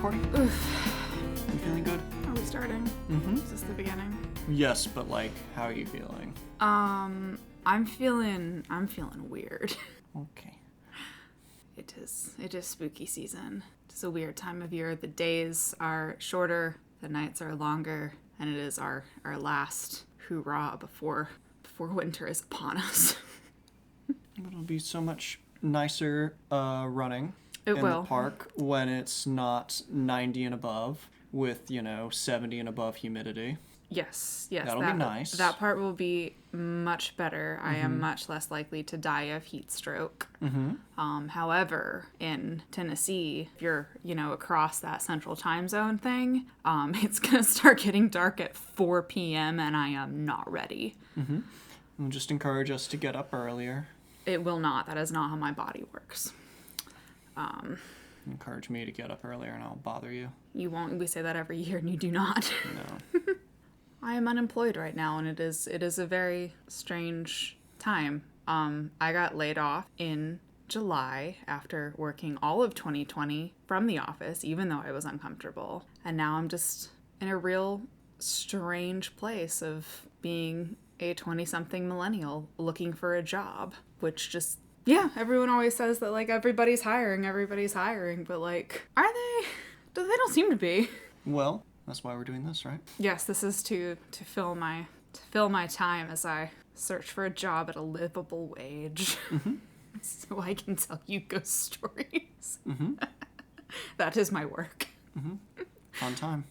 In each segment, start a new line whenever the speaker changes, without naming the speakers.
recording?
Oof.
You feeling good?
Are we starting?
Mm-hmm.
Is this the beginning?
Yes, but like, how are you feeling?
I'm feeling weird.
Okay.
It is spooky season. It's a weird time of year. The days are shorter, the nights are longer, and it is our last hoorah before winter is upon us.
It'll be so much nicer running in
will.
the park when it's not 90 and above with, 70 and above humidity.
Yes.
That'll be nice.
That part will be much better. I am much less likely to die of heat stroke.
Mm-hmm.
However, in Tennessee, if you're, across that central time zone thing, it's going to start getting dark at 4 p.m. and I am not ready.
Mm-hmm. We'll just encourage us to get up earlier.
It will not. That is not how my body works.
Encourage me to get up earlier and I'll bother you.
You won't. We say that every year and you do not.
No.
I am unemployed right now, and it is a very strange time. I got laid off in July after working all of 2020 from the office, even though I was uncomfortable. And now I'm just in a real strange place of being a 20-something millennial looking for a job, which just, yeah, everyone always says that, like, everybody's hiring, but, like, are they? They don't seem to be.
Well, that's why we're doing this, right?
Yes, this is to fill my time as I search for a job at a livable wage, so I can tell you ghost stories. That is my work.
Fun time.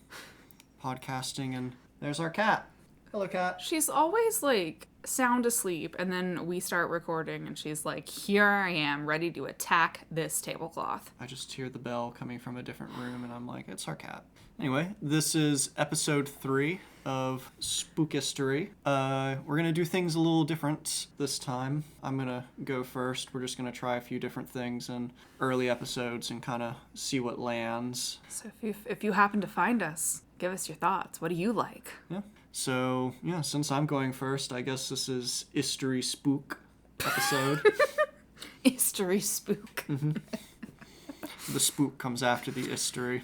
Podcasting, and there's our cat. Hello, cat.
She's always like sound asleep, and then we start recording, and she's like, "Here I am, ready to attack this tablecloth."
I just hear the bell coming from a different room, and I'm like, it's our cat. Anyway, this is episode 3 of SpookiStory. We're going to do things a little different this time. I'm going to go first. We're just going to try a few different things in early episodes and kind of see what lands.
So if you happen to find us, give us your thoughts. What do you like?
Yeah. So, yeah, since I'm going first, I guess this is History Spook episode.
History Spook.
The spook comes after the history.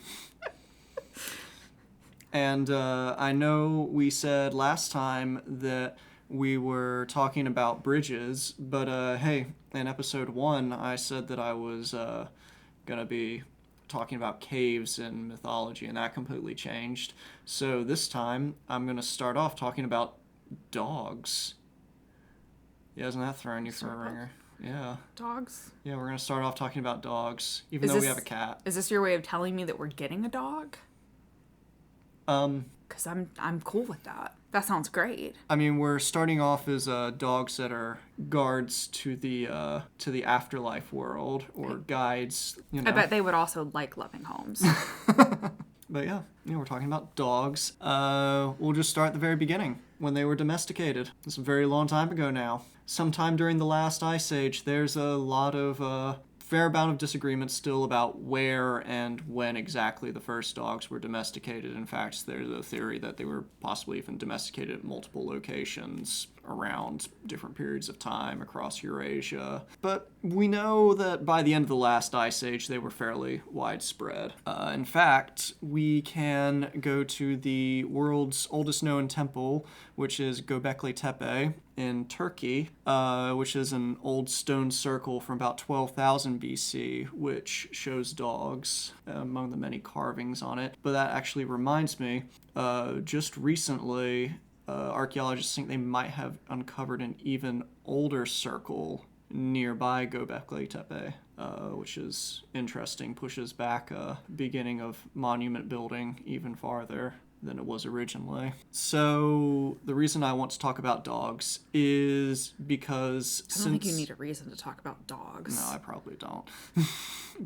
And I know we said last time that we were talking about bridges, but hey, in episode 1, I said that I was going to be talking about caves in mythology, and that completely changed. So this time, I'm going to start off talking about dogs. Yeah, isn't that throwing you for a ringer? Yeah.
Dogs?
Yeah, we're going to start off talking about dogs, even though we have a cat.
Is this your way of telling me that we're getting a dog? Because I'm cool with that. That sounds great.
I mean, we're starting off as dogs that are guards to the afterlife world, or guides.
I bet they would also like loving homes.
But yeah, we're talking about dogs. We'll just start at the very beginning, when they were domesticated. It's a very long time ago now. Sometime during the last ice age, there's a lot of fair amount of disagreement still about where and when exactly the first dogs were domesticated. In fact, there's a theory that they were possibly even domesticated at multiple locations around different periods of time across Eurasia. But we know that by the end of the last ice age, they were fairly widespread. In fact, we can go to the world's oldest known temple, which is Göbekli Tepe in Turkey, which is an old stone circle from about 12,000 BC, which shows dogs among the many carvings on it. But that actually reminds me, just recently, archaeologists think they might have uncovered an even older circle nearby Göbekli Tepe, which is interesting, pushes back beginning of monument building even farther than it was originally. So the reason I want to talk about dogs is because
I don't think you need a reason to talk about dogs.
No, I probably don't.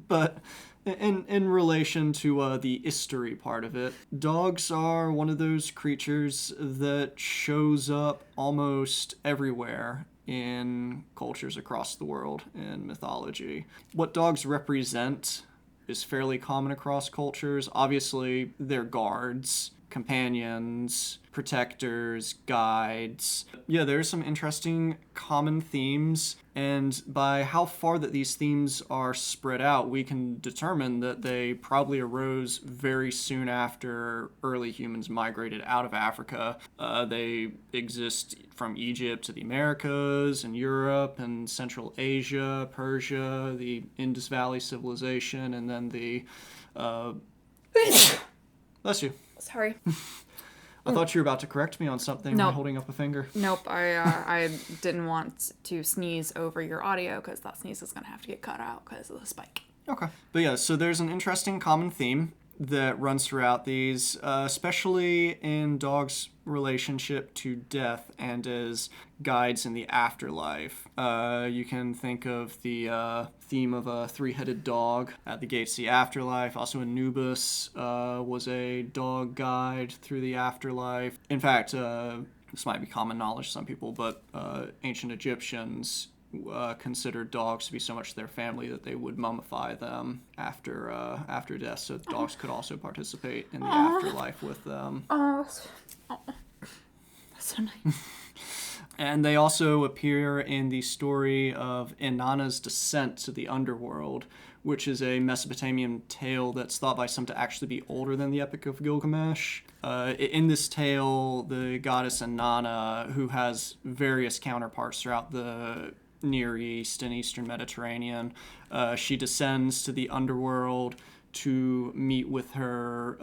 But in relation to the history part of it, dogs are one of those creatures that shows up almost everywhere in cultures across the world in mythology. What dogs represent is fairly common across cultures. Obviously, they're guards, companions, protectors, guides. Yeah, there's some interesting common themes, and by how far that these themes are spread out, we can determine that they probably arose very soon after early humans migrated out of Africa. They exist from Egypt to the Americas and Europe and Central Asia, Persia, the Indus Valley civilization, and then the bless you.
Sorry.
I thought you were about to correct me on something by holding up a finger.
Nope, I didn't want to sneeze over your audio because that sneeze is going to have to get cut out because of the spike.
Okay. But yeah, so there's an interesting common theme that runs throughout these, especially in dogs' relationship to death and as guides in the afterlife. You can think of the theme of a three-headed dog at the gates of the afterlife. Also, Anubis was a dog guide through the afterlife. In fact, this might be common knowledge to some people, but ancient Egyptians considered dogs to be so much their family that they would mummify them after death, so dogs could also participate in the afterlife with them.
That's so nice.
And they also appear in the story of Inanna's descent to the underworld, which is a Mesopotamian tale that's thought by some to actually be older than the Epic of Gilgamesh. In this tale, the goddess Inanna, who has various counterparts throughout the Near East and Eastern Mediterranean, she descends to the underworld to meet with her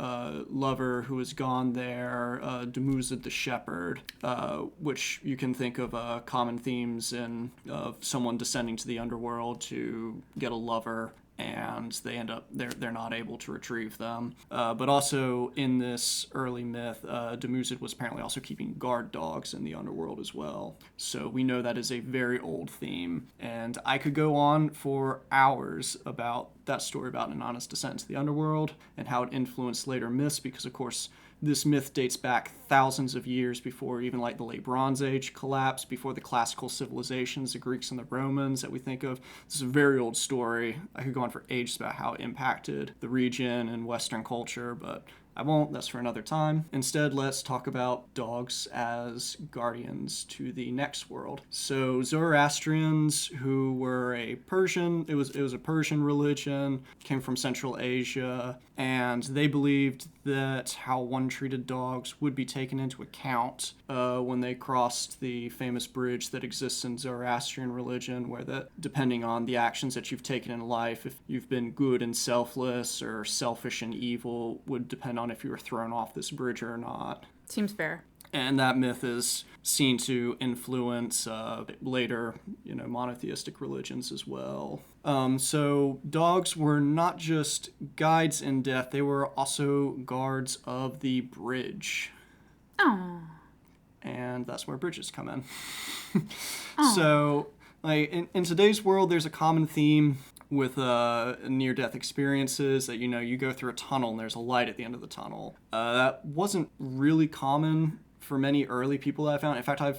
lover who has gone there, Dumuzid the shepherd, which you can think of common themes in of someone descending to the underworld to get a lover, and they're not able to retrieve them. But also in this early myth, Dumuzid was apparently also keeping guard dogs in the underworld as well. So we know that is a very old theme. And I could go on for hours about that story about Inanna's descent into the underworld and how it influenced later myths, because of course this myth dates back thousands of years before even like the late Bronze Age collapsed, before the classical civilizations, the Greeks and the Romans that we think of. This is a very old story. I could go on for ages about how it impacted the region and Western culture, but I won't. That's for another time. Instead, let's talk about dogs as guardians to the next world. So Zoroastrians, who were it was a Persian religion, came from Central Asia, and they believed that how one treated dogs would be taken into account when they crossed the famous bridge that exists in Zoroastrian religion, where that, depending on the actions that you've taken in life, if you've been good and selfless or selfish and evil, would depend on if you were thrown off this bridge or not.
Seems fair.
And that myth is seen to influence later, monotheistic religions as well. So dogs were not just guides in death; they were also guards of the bridge.
Oh.
And that's where bridges come in. So, like in today's world, there's a common theme with near-death experiences that, you go through a tunnel and there's a light at the end of the tunnel. That wasn't really common for many early people that I found. In fact, I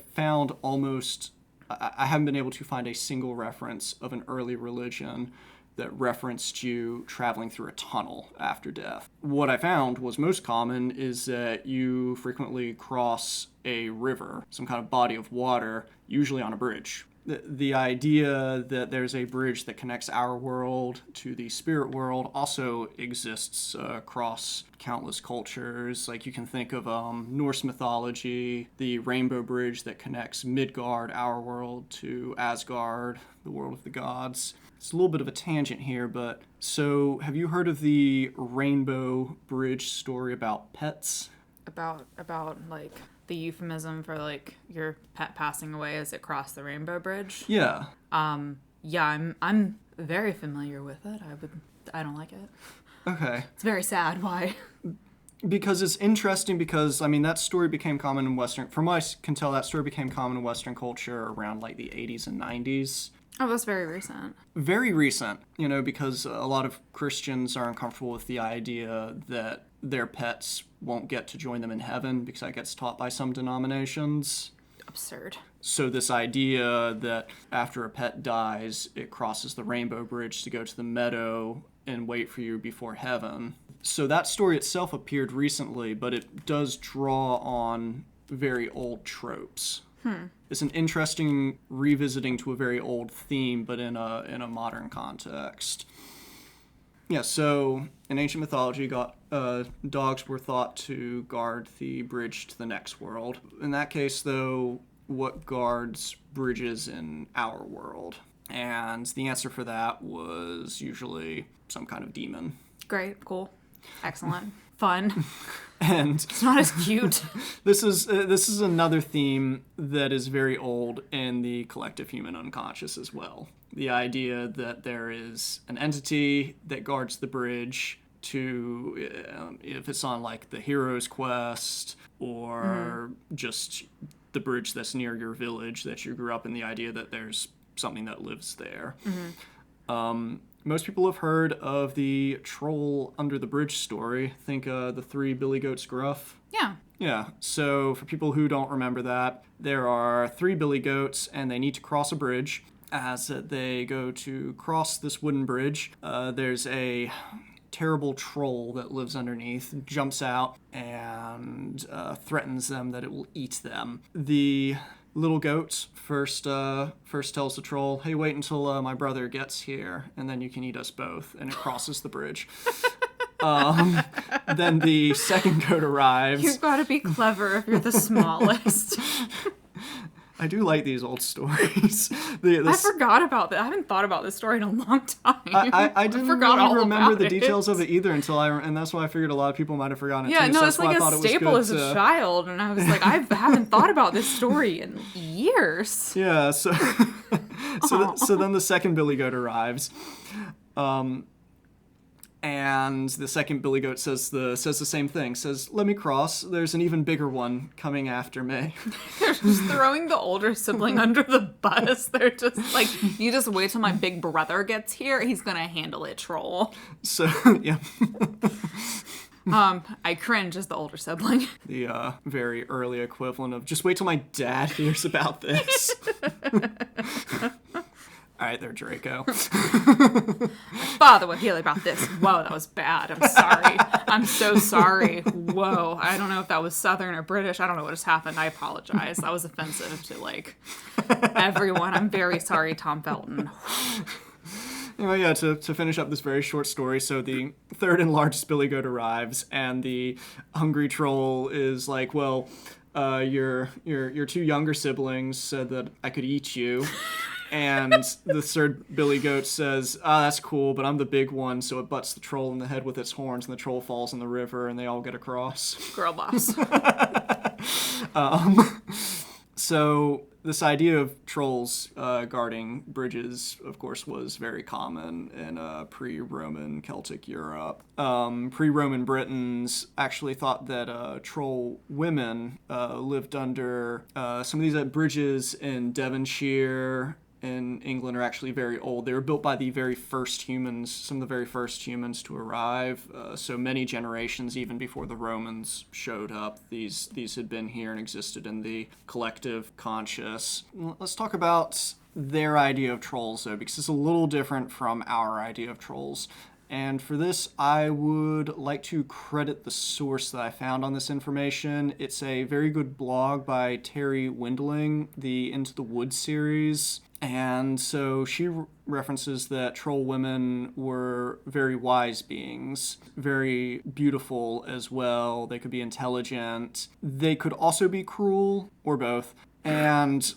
haven't been able to find a single reference of an early religion that referenced you traveling through a tunnel after death. What I found was most common is that you frequently cross a river, some kind of body of water, usually on a bridge. The idea that there's a bridge that connects our world to the spirit world also exists across countless cultures. Like you can think of Norse mythology, the rainbow bridge that connects Midgard, our world, to Asgard, the world of the gods. It's a little bit of a tangent here, but so have you heard of the rainbow bridge story about pets?
About like the euphemism for like your pet passing away as it crossed the rainbow bridge?
Yeah.
Yeah, I'm very familiar with it. I don't like it.
Okay.
It's very sad. Why?
Because it's interesting because, that story became common in Western... From what I can tell, that story became common in Western culture around, like, the 80s and 90s.
Oh, that's very recent.
Very recent, because a lot of Christians are uncomfortable with the idea that their pets won't get to join them in heaven because that gets taught by some denominations.
Absurd.
So this idea that after a pet dies, it crosses the rainbow bridge to go to the meadow and wait for you before heaven. So that story itself appeared recently, but it does draw on very old tropes. It's an interesting revisiting to a very old theme, but in a modern context. Yeah, so in ancient mythology, dogs were thought to guard the bridge to the next world. In that case, though, what guards bridges in our world? And the answer for that was usually some kind of demon.
Great, cool, excellent, fun.
And
it's not as cute.
This is another theme that is very old in the collective human unconscious as well. The idea that there is an entity that guards the bridge to, if it's on like the hero's quest or just the bridge that's near your village that you grew up in, the idea that there's something that lives there. Most people have heard of the troll under the bridge story. Think the 3 Billy Goats Gruff.
Yeah.
Yeah, so for people who don't remember that, there are 3 Billy Goats and they need to cross a bridge. As they go to cross this wooden bridge, there's a terrible troll that lives underneath, jumps out, and threatens them that it will eat them. The little goat first tells the troll, "Hey, wait until my brother gets here, and then you can eat us both," and it crosses the bridge. Then the second goat arrives.
You've got to be clever if you're the smallest.
I do like these old stories.
I forgot about that. I haven't thought about this story in a long time.
I didn't really remember the details of it either and that's why I figured a lot of people might have forgotten it too.
No,
so
it's like a staple as a child, and I was like, I haven't thought about this story in years.
Yeah, so then the second Billy Goat arrives. And the second Billy Goat says the same thing. Says, "Let me cross. There's an even bigger one coming after me."
They're just throwing the older sibling under the bus. They're just like, "You just wait till my big brother gets here. He's gonna handle it, troll."
So yeah.
I cringe as the older sibling.
The very early equivalent of just wait till my dad hears about this. All right, there, Draco.
My father would hear about this. Whoa, that was bad. I'm sorry. I'm so sorry. Whoa, I don't know if that was Southern or British. I don't know what just happened. I apologize. That was offensive to, like, everyone. I'm very sorry, Tom Felton.
Anyway, yeah, to finish up this very short story, so the third and largest Billy Goat arrives, and the hungry troll is like, "Well, your 2 younger siblings said that I could eat you." And the third Billy Goat says, "That's cool, but I'm the big one," so it butts the troll in the head with its horns, and the troll falls in the river, and they all get across.
Girl boss.
So this idea of trolls guarding bridges, of course, was very common in pre-Roman Celtic Europe. Pre-Roman Britons actually thought that troll women lived under some of these bridges in Devonshire in England are actually very old. They were built by the very first humans, some of the very first humans to arrive. So many generations, even before the Romans showed up, these had been here and existed in the collective conscious. Let's talk about their idea of trolls, though, because it's a little different from our idea of trolls. And for this, I would like to credit the source that I found on this information. It's a very good blog by Terry Windling, the Into the Woods series. And so she references that troll women were very wise beings, very beautiful as well. They could be intelligent. They could also be cruel, or both. And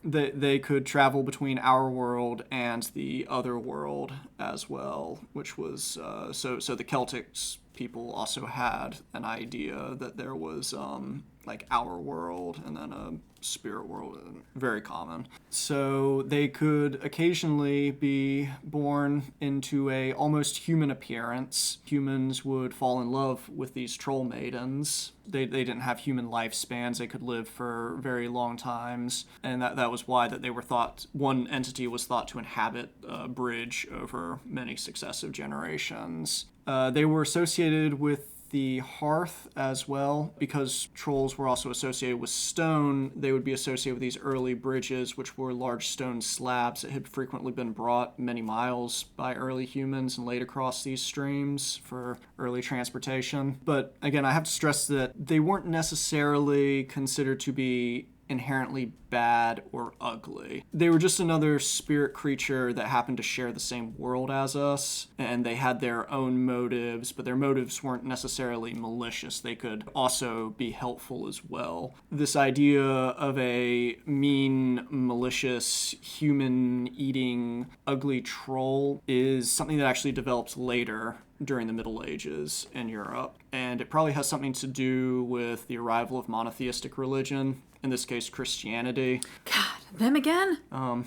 they could travel between our world and the other world as well, which was so the Celtics people also had an idea that there was like our world and then a spirit world, very common. So they could occasionally be born into a almost human appearance. Humans would fall in love with these troll maidens. They didn't have human lifespans. They could live for very long times, and that was why that they were thought, one entity was thought to inhabit a bridge over many successive generations. They were associated with the hearth as well. Because trolls were also associated with stone, they would be associated with these early bridges, which were large stone slabs that had frequently been brought many miles by early humans and laid across these streams for early transportation. But again, I have to stress that they weren't necessarily considered to be inherently bad or ugly. They were just another spirit creature that happened to share the same world as us, and they had their own motives, but their motives weren't necessarily malicious. They could also be helpful as well. This idea of a mean, malicious, human-eating, ugly troll is something that actually developed later during the Middle Ages in Europe, and it probably has something to do with the arrival of monotheistic religion, in this case Christianity.
God, them again?
I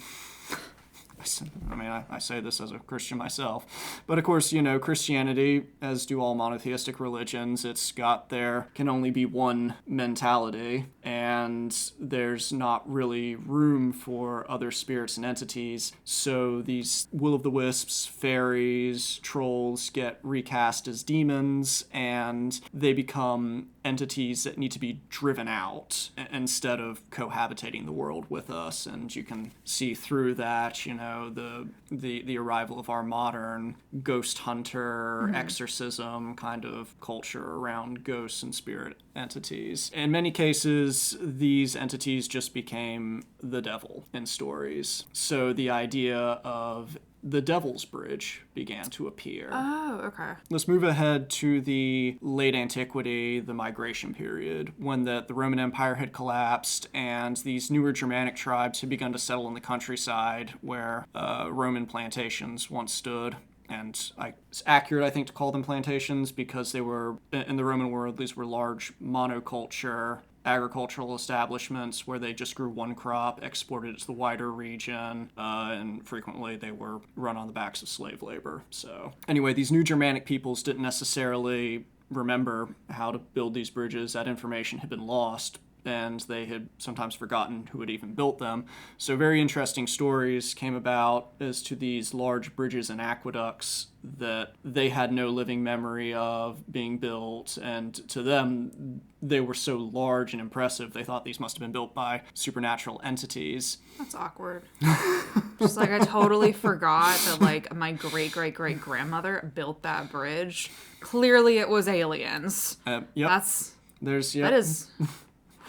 mean, I say this as a Christian myself. But of course, Christianity, as do all monotheistic religions, it's got there can only be one mentality, and there's not really room for other spirits and entities. So these will-o'-the-wisps, fairies, trolls get recast as demons, and they become entities that need to be driven out instead of cohabitating the world with us. And you can see through that, the arrival of our modern ghost hunter, exorcism kind of culture around ghosts and spirit entities. In many cases, these entities just became the devil in stories. So the idea of the Devil's Bridge began to appear.
Oh, okay.
Let's move ahead to the late antiquity, the migration period, when the Roman Empire had collapsed and these newer Germanic tribes had begun to settle in the countryside where Roman plantations once stood. And it's accurate, I think, to call them plantations because they were, in the Roman world, these were large monoculture agricultural establishments where they just grew one crop, exported it to the wider region, and frequently they were run on the backs of slave labor. So anyway, these new Germanic peoples didn't necessarily remember how to build these bridges. That information had been lost, and they had sometimes forgotten who had even built them. So very interesting stories came about as to these large bridges and aqueducts that they had no living memory of being built, and to them, they were so large and impressive, they thought these must have been built by supernatural entities.
That's awkward. Just I totally forgot that my great-great-great-grandmother built that bridge. Clearly it was aliens.
Yep.
That is...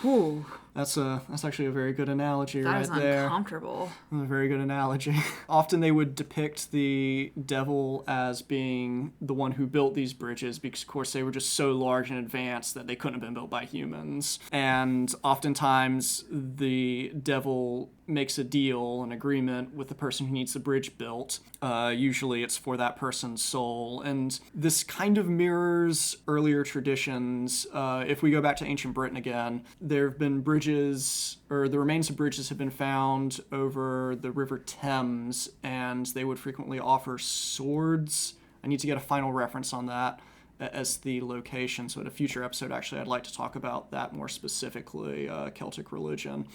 Whew.
That's actually a very good analogy right there.
That is uncomfortable.
A very good analogy. Often they would depict the devil as being the one who built these bridges because, of course, they were just so large and advanced that they couldn't have been built by humans. And oftentimes the devil makes a deal, an agreement with the person who needs the bridge built. Usually it's for that person's soul. And this kind of mirrors earlier traditions. If we go back to ancient Britain again, there have been bridges, or the remains of bridges have been found over the River Thames, and they would frequently offer swords. I need to get a final reference on that as the location. So at a future episode, actually, I'd like to talk about that more specifically, Celtic religion.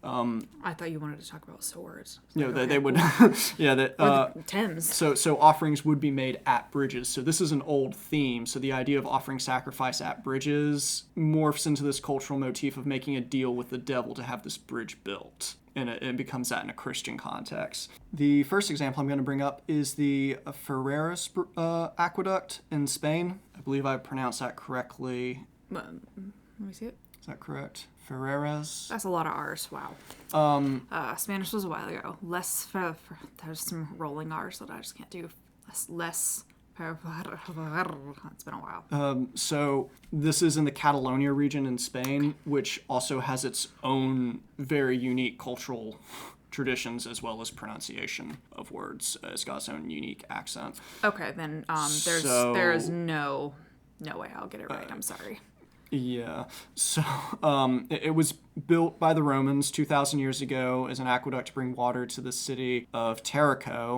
I thought you wanted to talk about swords.
They would,
Thames.
So offerings would be made at bridges. So this is an old theme. So the idea of offering sacrifice at bridges morphs into this cultural motif of making a deal with the devil to have this bridge built. And it becomes that in a Christian context. The first example I'm going to bring up is the Ferraris Aqueduct in Spain. I believe I pronounced that correctly.
Let me see it.
Is that correct? Ferraris.
That's a lot of R's. Wow. Spanish was a while ago. There's some rolling R's that I just can't do. Less. It's been a while.
So this is in the Catalonia region in Spain, which also has its own very unique cultural traditions as well as pronunciation of words. It's got its own unique accent.
Okay, then there's no way I'll get it right. I'm sorry.
Yeah. So it was built by the Romans 2,000 years ago as an aqueduct to bring water to the city of Terrico.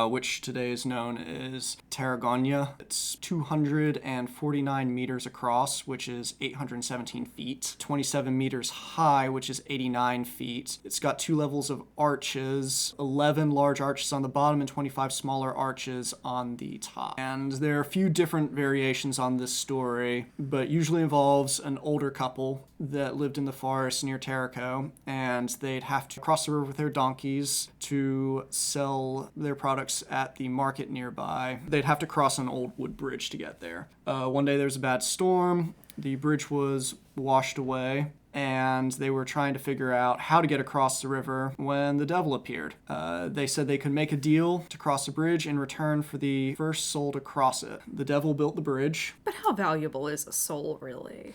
which today is known as Tarragona. It's 249 meters across, which is 817 feet, 27 meters high, which is 89 feet. It's got 2 levels of arches, 11 large arches on the bottom and 25 smaller arches on the top. And there are a few different variations on this story, but usually involves an older couple that lived in the forest near Tarraco, and they'd have to cross the river with their donkeys to sell their products at the market nearby. They'd have to cross an old wood bridge to get there. One day there was a bad storm, the bridge was washed away, and they were trying to figure out how to get across the river when the devil appeared. They said they could make a deal to cross the bridge in return for the first soul to cross it. The devil built the bridge.
But how valuable is a soul, really?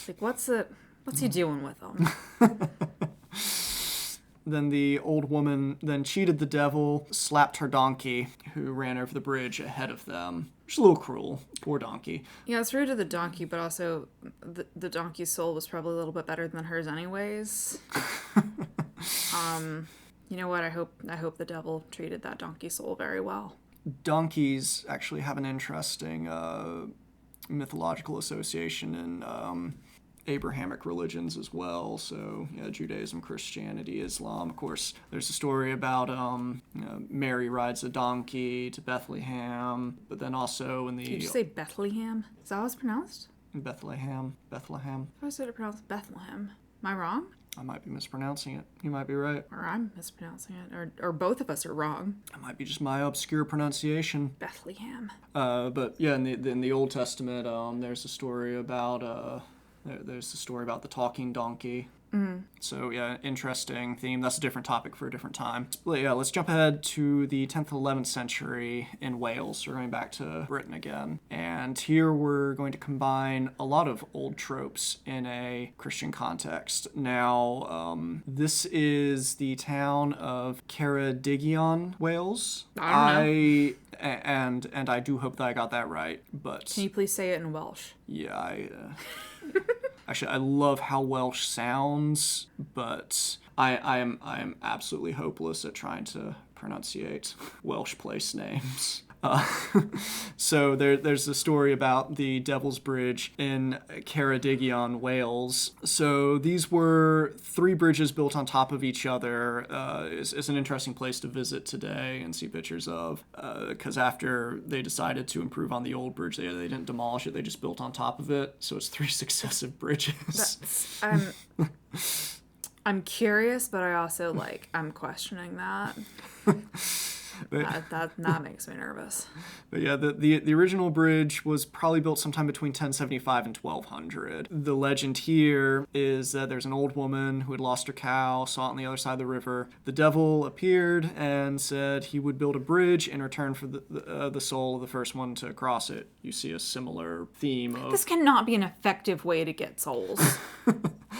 Like, what's he doing with them?
Then the old woman then cheated the devil, slapped her donkey, who ran over the bridge ahead of them. Which is a little cruel. Poor donkey.
Yeah, it's rude to the donkey, but also the donkey's soul was probably a little bit better than hers anyways. You know what? I hope the devil treated that donkey soul very well.
Donkeys actually have an interesting mythological association in Abrahamic religions as well. So yeah, Judaism, Christianity, Islam. Of course, there's a story about Mary rides a donkey to Bethlehem, but then also in the...
Did you say Bethlehem? Is that how it's pronounced?
Bethlehem.
I said it pronounced Bethlehem. Am I wrong?
I might be mispronouncing it. You might be right.
Or I'm mispronouncing it. Or both of us are wrong.
It might be just my obscure pronunciation.
Bethlehem.
But yeah, in the Old Testament, there's a story about the talking donkey. Mm-hmm. So yeah, interesting theme. That's a different topic for a different time. But yeah, let's jump ahead to the 10th and 11th century in Wales. We're going back to Britain again. And here we're going to combine a lot of old tropes in a Christian context. Now, this is the town of Ceredigion, Wales.
I don't
know. And I do hope that I got that right, but...
Can you please say it in Welsh?
Yeah, Actually, I love how Welsh sounds, but I am absolutely hopeless at trying to pronunciate Welsh place names. So there's a story about the Devil's Bridge in Ceredigion, Wales. So these were 3 bridges built on top of each other. It's an interesting place to visit today and see pictures of, because after they decided to improve on the old bridge, they didn't demolish it, they just built on top of it. So it's 3 successive bridges.
I'm curious, but I also, I'm questioning that. That makes me nervous.
But yeah, the original bridge was probably built sometime between 1075 and 1200. The legend here is that there's an old woman who had lost her cow, saw it on the other side of the river. The devil appeared and said he would build a bridge in return for the soul of the first one to cross it. You see a similar theme of...
This cannot be an effective way to get souls.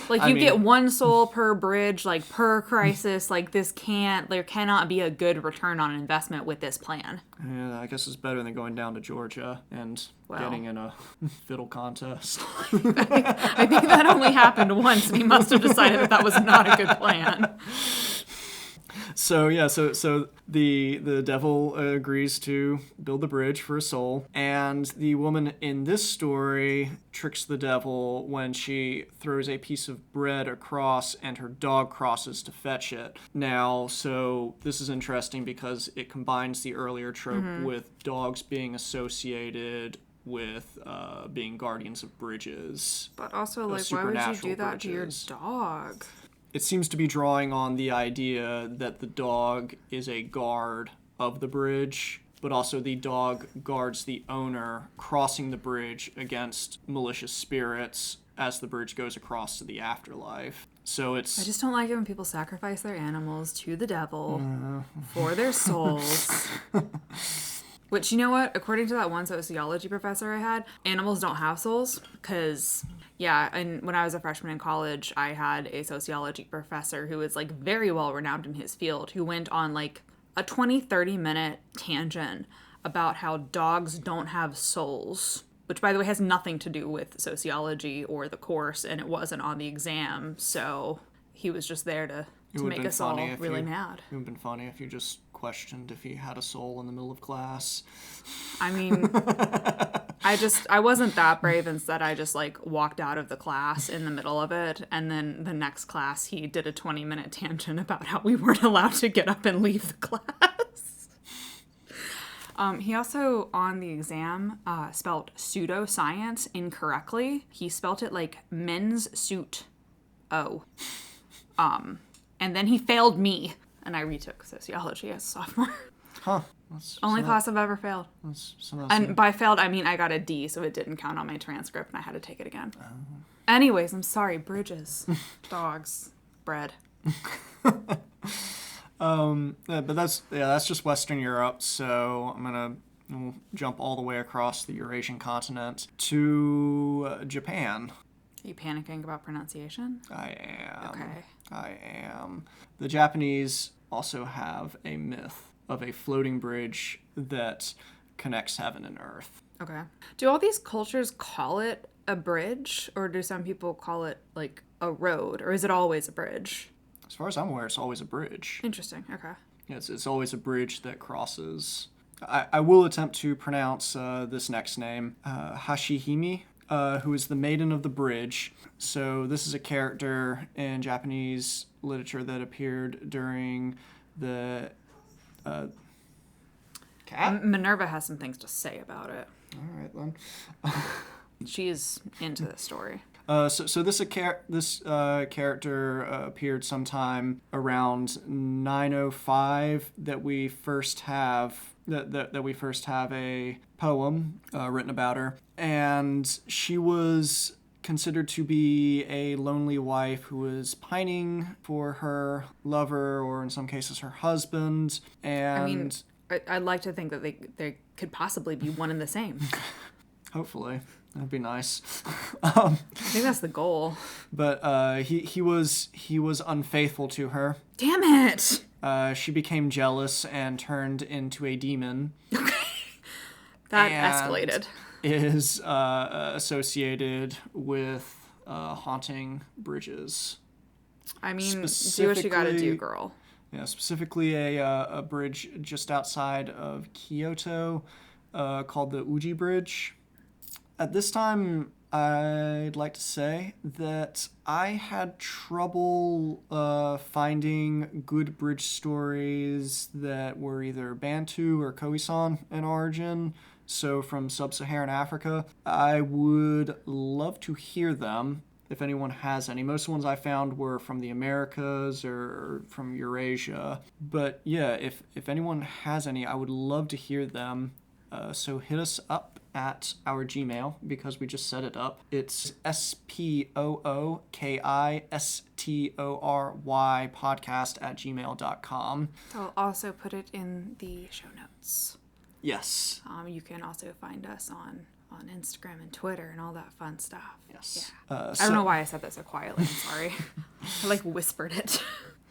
Get 1 soul per bridge, per crisis. There cannot be a good return on investment with this plan.
Yeah, I guess it's better than going down to Georgia and getting in a fiddle contest.
I think that only happened once, and he must have decided that was not a good plan.
So yeah, so the devil agrees to build the bridge for a soul, and the woman in this story tricks the devil when she throws a piece of bread across and her dog crosses to fetch it. Now, so this is interesting because it combines the earlier trope with dogs being associated with being guardians of bridges.
But also, why would you do that to your dog?
It seems to be drawing on the idea that the dog is a guard of the bridge, but also the dog guards the owner crossing the bridge against malicious spirits as the bridge goes across to the afterlife. So it's...
I just don't like it when people sacrifice their animals to the devil for their souls. Which, you know what? According to that one sociology professor I had, animals don't have souls because... Yeah, and when I was a freshman in college, I had a sociology professor who was, very well renowned in his field, who went on, a 20-30 minute tangent about how dogs don't have souls, which, by the way, has nothing to do with sociology or the course, and it wasn't on the exam, so he was just there to
It
to
would've
make
been
us all
funny if
really
you-
mad.
It would have been funny if you just questioned if he had a soul in the middle of class.
I mean, I wasn't that brave. Instead, I just like walked out of the class in the middle of it. And then the next class, he did a 20-minute tangent about how we weren't allowed to get up and leave the class. He also, on the exam, spelled pseudoscience incorrectly. He spelt it like men's suit O. And then he failed me. And I retook sociology as a sophomore.
Huh.
Only class I've ever failed. And by failed, I mean I got a D, so it didn't count on my transcript, and I had to take it again. Anyways, I'm sorry. Bridges. Dogs. Bread.
But that's just Western Europe, so we'll jump all the way across the Eurasian continent to Japan.
Are you panicking about pronunciation?
I am.
Okay.
I am. The Japanese also have a myth of a floating bridge that connects heaven and earth.
Okay. Do all these cultures call it a bridge, or do some people call it like a road, or is it always a bridge?
As far as I'm aware, it's always a bridge.
Interesting. Okay.
It's always a bridge that crosses. I will attempt to pronounce this next name, Hashihime, who is the Maiden of the Bridge. So this is a character in Japanese literature that appeared during the... Cat?
Minerva has some things to say about it.
All right, then.
She's into this story.
So this character appeared sometime around 905 that we first have a poem written about her, and she was considered to be a lonely wife who was pining for her lover, or in some cases her husband. And
I mean, I'd like to think that they could possibly be one and the same.
Hopefully. That'd be nice.
I think that's the goal.
But he was unfaithful to her.
Damn it!
She became jealous and turned into a demon.
That escalated.
Is associated with haunting bridges.
I mean, do what you gotta do, girl.
Yeah, specifically a bridge just outside of Kyoto called the Uji Bridge. At this time, I'd like to say that I had trouble finding good bridge stories that were either Bantu or Khoisan in origin, so from sub-Saharan Africa. I would love to hear them if anyone has any. Most of the ones I found were from the Americas or from Eurasia. But yeah, if anyone has any, I would love to hear them. So hit us up at our Gmail, because we just set it up. It's SpookiStory podcast@gmail.com.
I'll also put it in the show notes.
Yes.
You can also find us on Instagram and Twitter and all that fun stuff.
Yes.
Yeah. I don't know why I said that so quietly. I'm sorry. I whispered it.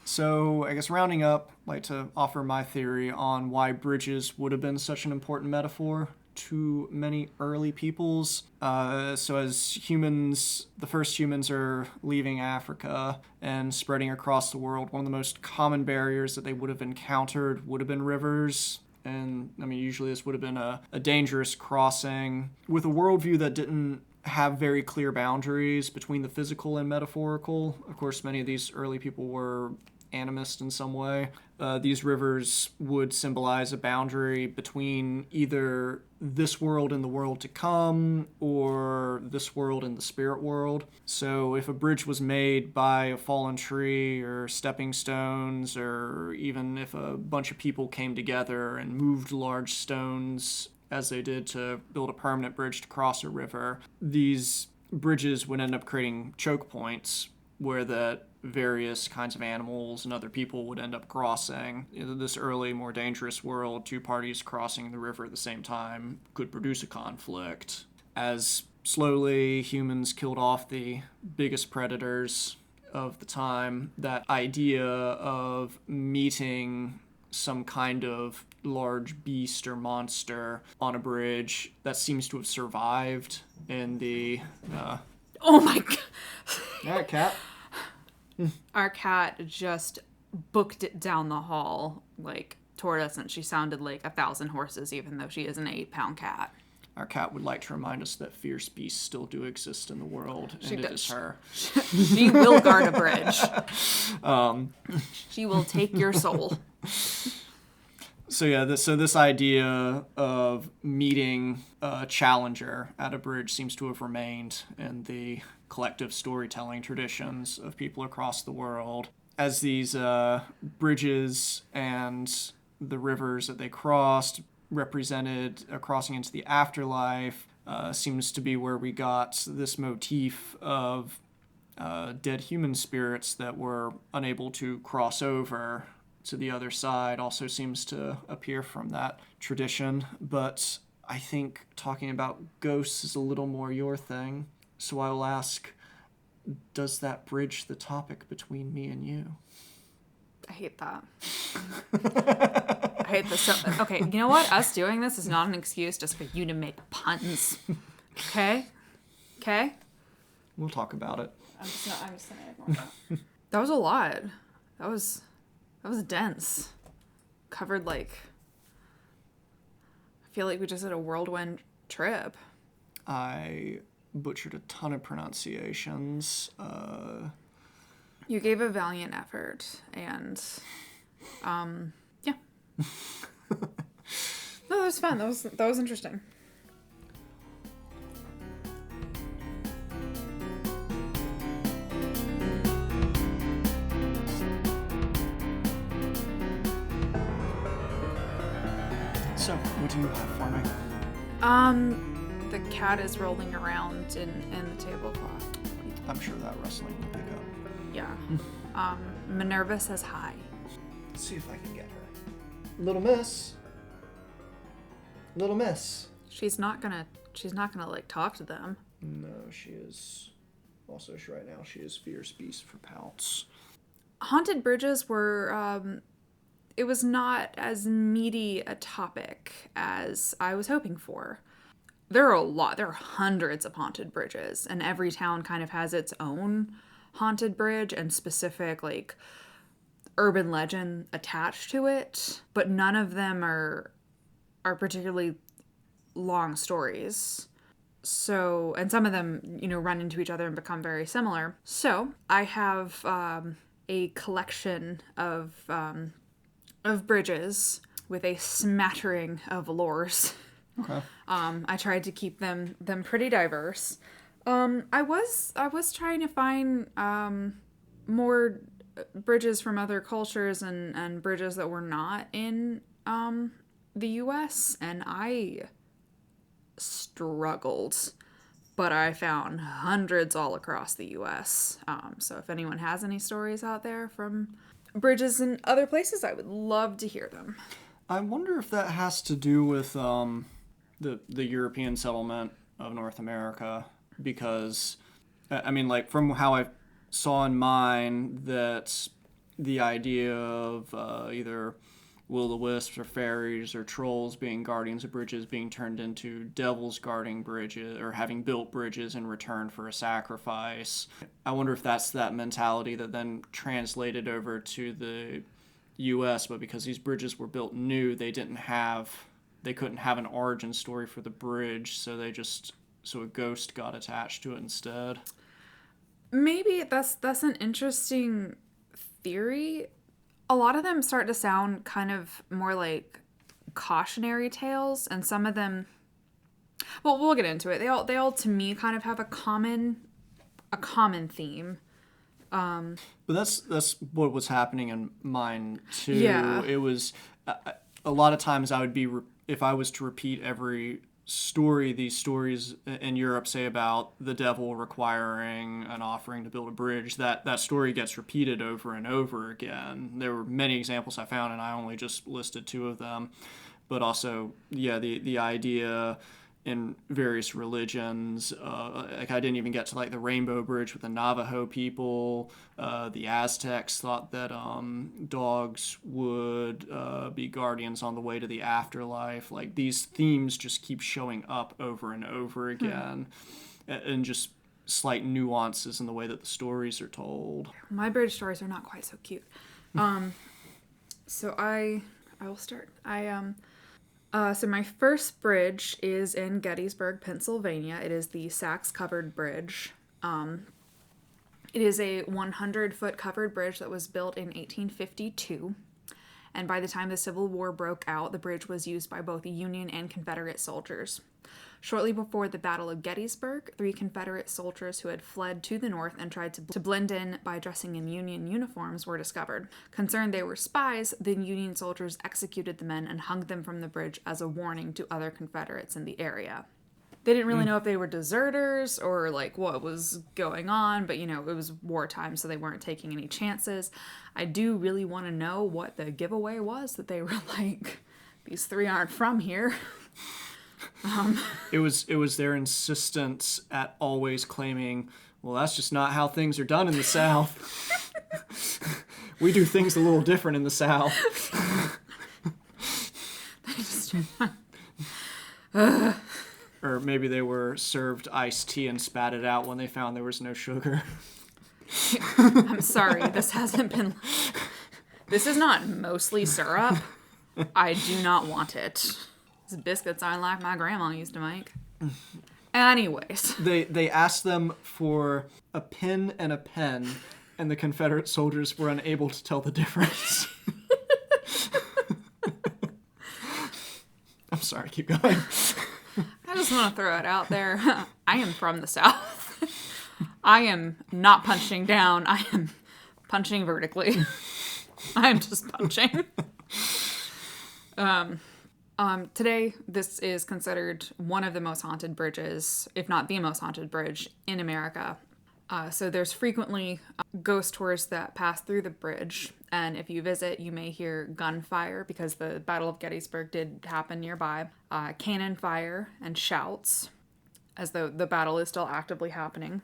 So I guess rounding up, I'd like to offer my theory on why bridges would have been such an important metaphor to many early peoples. So as humans, the first humans are leaving Africa and spreading across the world, one of the most common barriers that they would have encountered would have been rivers. And I mean, usually this would have been a dangerous crossing with a worldview that didn't have very clear boundaries between the physical and metaphorical. Of course, many of these early people were animist in some way. These rivers would symbolize a boundary between either this world and the world to come, or this world and the spirit world. So if a bridge was made by a fallen tree or stepping stones, or even if a bunch of people came together and moved large stones as they did to build a permanent bridge to cross a river, these bridges would end up creating choke points where that various kinds of animals and other people would end up crossing. In this early, more dangerous world, two parties crossing the river at the same time could produce a conflict. As slowly humans killed off the biggest predators of the time, that idea of meeting some kind of large beast or monster on a bridge, that seems to have survived in the...
Oh my god!
Yeah, cat.
Our cat just booked it down the hall, like, toward us, and she sounded like 1,000 horses, even though she is an 8-pound cat.
Our cat would like to remind us that fierce beasts still do exist in the world, and it is her.
She will guard a bridge. She will take your soul.
So yeah, this idea of meeting a challenger at a bridge seems to have remained in the collective storytelling traditions of people across the world. As these bridges and the rivers that they crossed represented a crossing into the afterlife, seems to be where we got this motif of dead human spirits that were unable to cross over to the other side. Also seems to appear from that tradition. But I think talking about ghosts is a little more your thing. So I will ask, does that bridge the topic between me and you?
I hate that. I hate this. So, okay, you know what? Us doing this is not an excuse just for you to make puns. Okay? Okay?
We'll talk about it.
I'm just gonna ignore that. That was a lot. That was dense. Covered, like, I feel like we just did a whirlwind trip.
I butchered a ton of pronunciations.
You gave a valiant effort, and yeah. No, that was fun. That was interesting.
So, what do you have for me?
The cat is rolling around in the tablecloth.
I'm sure that rustling will pick up.
Yeah. Minerva says hi.
Let's see if I can get her. Little miss. Little miss.
She's not gonna like talk to them.
No, she is. Also, right now she is fierce beast for pouts.
Haunted bridges were it was not as meaty a topic as I was hoping for. There are hundreds of haunted bridges, and every town kind of has its own haunted bridge and specific, like, urban legend attached to it, but none of them are particularly long stories. So, and some of them, run into each other and become very similar. So, I have a collection of bridges with a smattering of lores.
Okay.
I tried to keep them pretty diverse. I was trying to find more bridges from other cultures and bridges that were not in the U.S. and I struggled, but I found hundreds all across the U.S. So if anyone has any stories out there from bridges in other places, I would love to hear them.
I wonder if that has to do with the European settlement of North America, because, I mean, like, from how I saw in mine, that the idea of either will-o-wisps or fairies or trolls being guardians of bridges being turned into devils guarding bridges or having built bridges in return for a sacrifice. I wonder if that's that mentality that then translated over to the U.S., but because these bridges were built new, they couldn't have an origin story for the bridge, so a ghost got attached to it instead.
Maybe that's an interesting theory. A lot of them start to sound kind of more like cautionary tales, and some of them, well, we'll get into it. They all to me kind of have a common theme.
But that's what was happening in mine too.
Yeah.
It was a lot of times I would be if I was to repeat every story, these stories in Europe say about the devil requiring an offering to build a bridge, that story gets repeated over and over again. There were many examples I found, and I only just listed 2 of them. But also, yeah, the idea in various religions, like I didn't even get to like the Rainbow Bridge with the Navajo people. The Aztecs thought that dogs would be guardians on the way to the afterlife. Like, these themes just keep showing up over and over again, and just slight nuances in the way that the stories are told.
My bridge stories are not quite so cute. So I will start. So my first bridge is in Gettysburg, Pennsylvania. It is the Sachs Covered Bridge. It is a 100-foot covered bridge that was built in 1852. And by the time the Civil War broke out, the bridge was used by both Union and Confederate soldiers. Shortly before the Battle of Gettysburg, 3 Confederate soldiers who had fled to the north and tried to blend in by dressing in Union uniforms were discovered. Concerned they were spies, the Union soldiers executed the men and hung them from the bridge as a warning to other Confederates in the area. They didn't really know if they were deserters or like what was going on, but it was wartime, so they weren't taking any chances. I do really want to know what the giveaway was that they were like, these 3 aren't from here.
It was their insistence at always claiming, well, that's just not how things are done in the South. We do things a little different in the South. Or maybe they were served iced tea and spat it out when they found there was no sugar.
I'm sorry, this is not mostly syrup. I do not want it. These biscuits aren't like my grandma used to make. Anyways.
They asked them for a pin and a pen, and the Confederate soldiers were unable to tell the difference. I'm sorry, keep going.
I just want to throw it out there. I am from the South. I am not punching down. I am punching vertically. I am just punching. Today, this is considered one of the most haunted bridges, if not the most haunted bridge in America. So there's frequently ghost tours that pass through the bridge, and if you visit, you may hear gunfire because the Battle of Gettysburg did happen nearby, cannon fire, and shouts, as though the battle is still actively happening.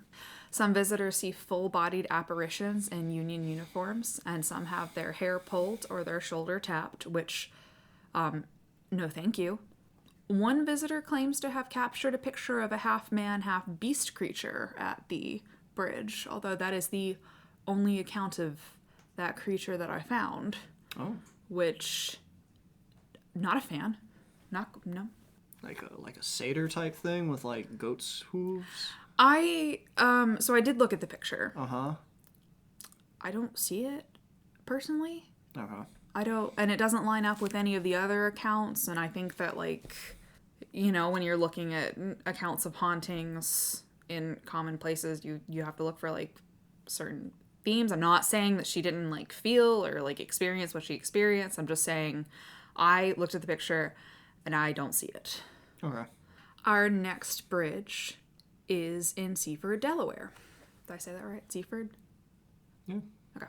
Some visitors see full-bodied apparitions in Union uniforms, and some have their hair pulled or their shoulder tapped, which, no thank you. One visitor claims to have captured a picture of a half-man, half-beast creature at the bridge, although that is the only account of that creature that I found.
Oh.
Which, not a fan. No.
Like a satyr type thing with like goat's hooves?
So I did look at the picture.
Uh-huh.
I don't see it, personally.
Uh-huh.
And it doesn't line up with any of the other accounts, and I think that, like, when you're looking at accounts of hauntings in common places, you have to look for, like, certain themes. I'm not saying that she didn't, like, feel or, like, experience what she experienced. I'm just saying I looked at the picture, and I don't see it.
Okay.
Our next bridge is in Seaford, Delaware. Did I say that right? Seaford?
Yeah.
Okay.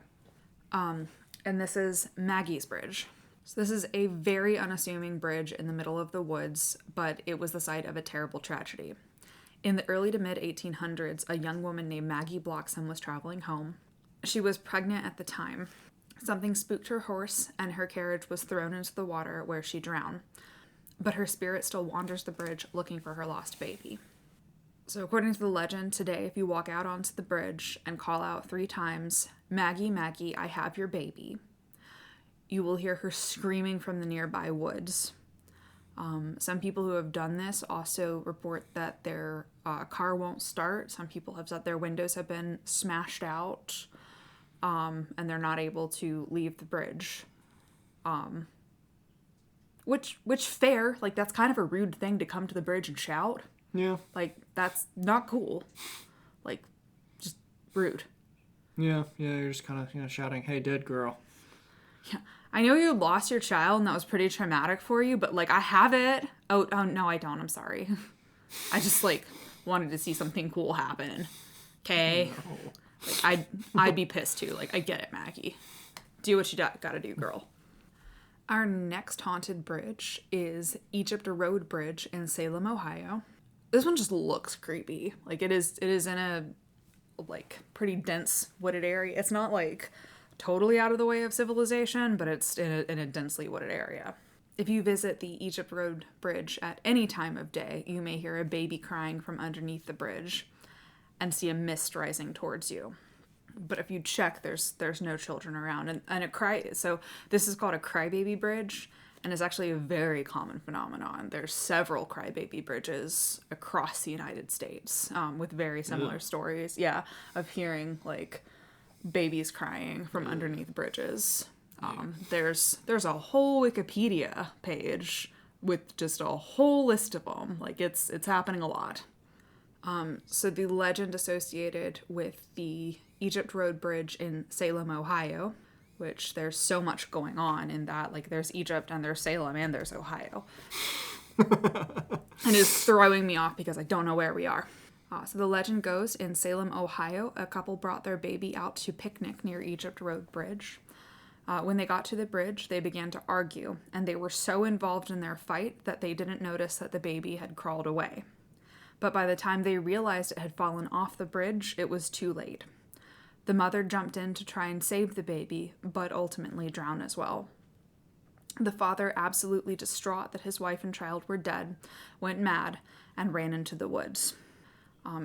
And this is Maggie's Bridge. So this is a very unassuming bridge in the middle of the woods, but it was the site of a terrible tragedy. In the early to mid-1800s, a young woman named Maggie Bloxham was traveling home. She was pregnant at the time. Something spooked her horse, and her carriage was thrown into the water where she drowned. But her spirit still wanders the bridge looking for her lost baby. So according to the legend, today, if you walk out onto the bridge and call out 3 times, "Maggie, Maggie, I have your baby," you will hear her screaming from the nearby woods. Some people who have done this also report that their car won't start. Some people have said their windows have been smashed out, and they're not able to leave the bridge. Which fair, like, that's kind of a rude thing to come to the bridge and shout.
Yeah.
Like, that's not cool. Like, just rude.
Yeah, you're just kind of, shouting, "Hey, dead girl."
Yeah. I know you lost your child and that was pretty traumatic for you, but, like, I have it. Oh, no, I don't. I'm sorry. I just, like, wanted to see something cool happen. Okay?
No.
Like, I'd be pissed, too. Like, I get it, Maggie. Do what you gotta do, girl. Our next haunted bridge is Egypta Road Bridge in Salem, Ohio. This one just looks creepy. Like, it is in a, like, pretty dense wooded area. It's not, like, totally out of the way of civilization, but it's in a densely wooded area. If you visit the Egypt Road Bridge at any time of day, you may hear a baby crying from underneath the bridge and see a mist rising towards you. But if you check, there's no children around. So this is called a Crybaby Bridge, and it's actually a very common phenomenon. There's several Crybaby Bridges across the United States, with very similar stories. Yeah, of hearing like babies crying from underneath bridges. There's a whole Wikipedia page with just a whole list of them. Like it's happening a lot. So the legend associated with the Egypt Road Bridge in Salem, Ohio, which there's so much going on in that. Like there's Egypt and there's Salem and there's Ohio. And it's throwing me off because I don't know where we are. So the legend goes, in Salem, Ohio, a couple brought their baby out to picnic near Egypt Road Bridge. When they got to the bridge, they began to argue, and they were so involved in their fight that they didn't notice that the baby had crawled away. But by the time they realized it had fallen off the bridge, it was too late. The mother jumped in to try and save the baby, but ultimately drowned as well. The father, absolutely distraught that his wife and child were dead, went mad and ran into the woods.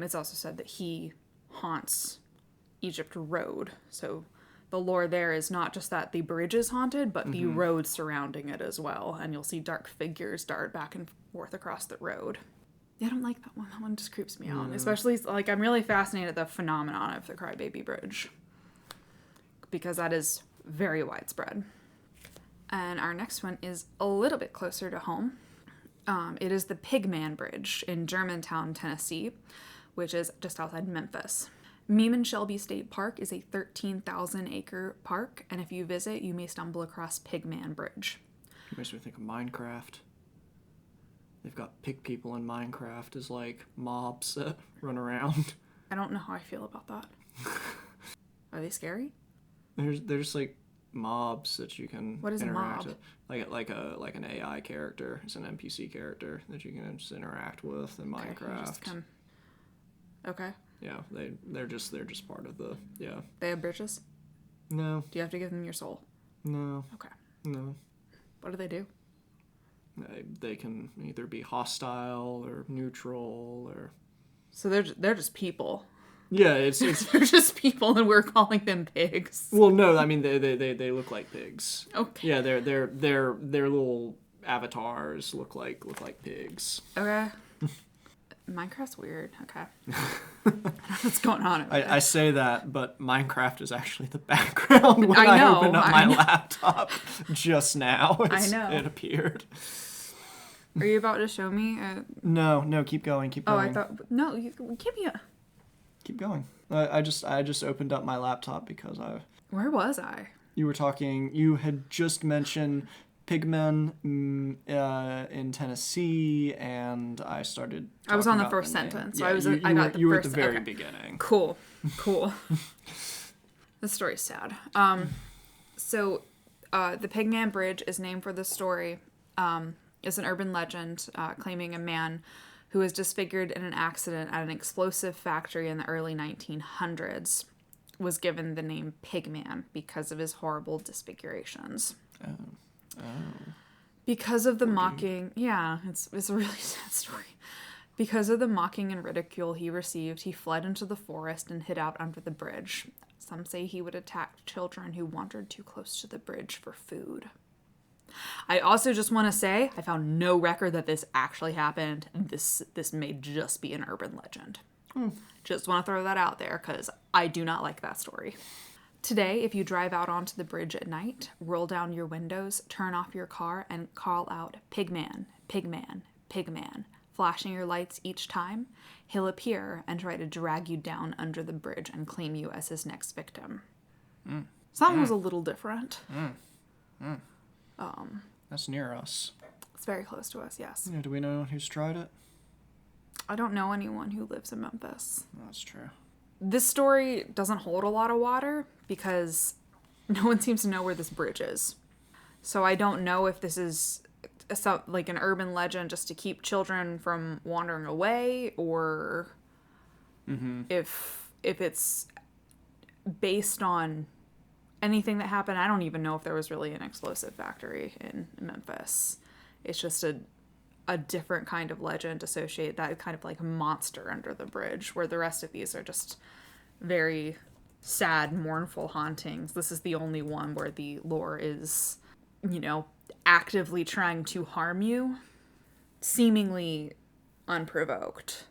It's also said that he haunts Egypt Road. So the lore there is not just that the bridge is haunted, but the road surrounding it as well. And you'll see dark figures dart back and forth across the road. Yeah, I don't like that one. That one just creeps me out. Especially, like, I'm really fascinated with the phenomenon of the Crybaby Bridge, because that is very widespread. And our next one is a little bit closer to home. It is the Pigman Bridge in Germantown, Tennessee, which is just outside Memphis. Meeman Shelby State Park is a 13,000-acre park, and if you visit, you may stumble across Pigman Bridge.
It makes me think of Minecraft. They've got pig people in Minecraft as, like, mobs that run around.
I don't know how I feel about that. Are they scary?
They're just, like, mobs that you can
What is
interact
a mob?
with. Like an AI character. It's an NPC character that you can just interact with in Minecraft.
Okay.
Yeah, they're just part of the
They have bridges?
No.
Do you have to give them your soul?
No.
Okay.
No.
What do they do?
They can either be hostile or neutral or.
So they're just people.
Yeah, it's
They're just people, and we're calling them pigs.
Well, no, I mean they look like pigs.
Okay.
Yeah, their little avatars look like pigs.
Okay. Minecraft's weird. Okay. I don't know what's going on over there.
I say that, but Minecraft is actually the background when I opened up my laptop just now.
I know.
It appeared.
Are you about to show me?
No, keep going.
Oh, I thought... No, give me a...
Keep going. I just opened up my laptop because
Where was I?
You were talking... You had just mentioned pigmen in Tennessee, and I started talking
I was on the
about
first
the name.
sentence.
Yeah,
So I got the
you were
first...
at the very
okay.
beginning.
Cool. The story's sad. So the Pigman Bridge is named for this story. It's an urban legend claiming a man who was disfigured in an accident at an explosive factory in the early 1900s was given the name Pigman because of his horrible disfigurations.
Oh.
Because of the mocking... Yeah, it's a really sad story. Because of the mocking and ridicule he received, he fled into the forest and hid out under the bridge. Some say he would attack children who wandered too close to the bridge for food. I also just want to say, I found no record that this actually happened. This may just be an urban legend. Just want to throw that out there, because I do not like that story. Today, if you drive out onto the bridge at night, roll down your windows, turn off your car, and call out, "Pigman, Pigman, Pigman," flashing your lights each time, he'll appear and try to drag you down under the bridge and claim you as his next victim. Something was a little different.
That's near us.
It's very close to us, yes.
Yeah, do we know anyone who's tried it?
I don't know anyone who lives in Memphis.
That's true.
This story doesn't hold a lot of water because no one seems to know where this bridge is. So I don't know if this is like an urban legend just to keep children from wandering away, or if it's based on anything that happened. I don't even know if there was really an explosive factory in Memphis. It's just a different kind of legend associate that kind of like monster under the bridge, where the rest of these are just very sad, mournful hauntings, this is the only one where the lore is, actively trying to harm you, seemingly unprovoked.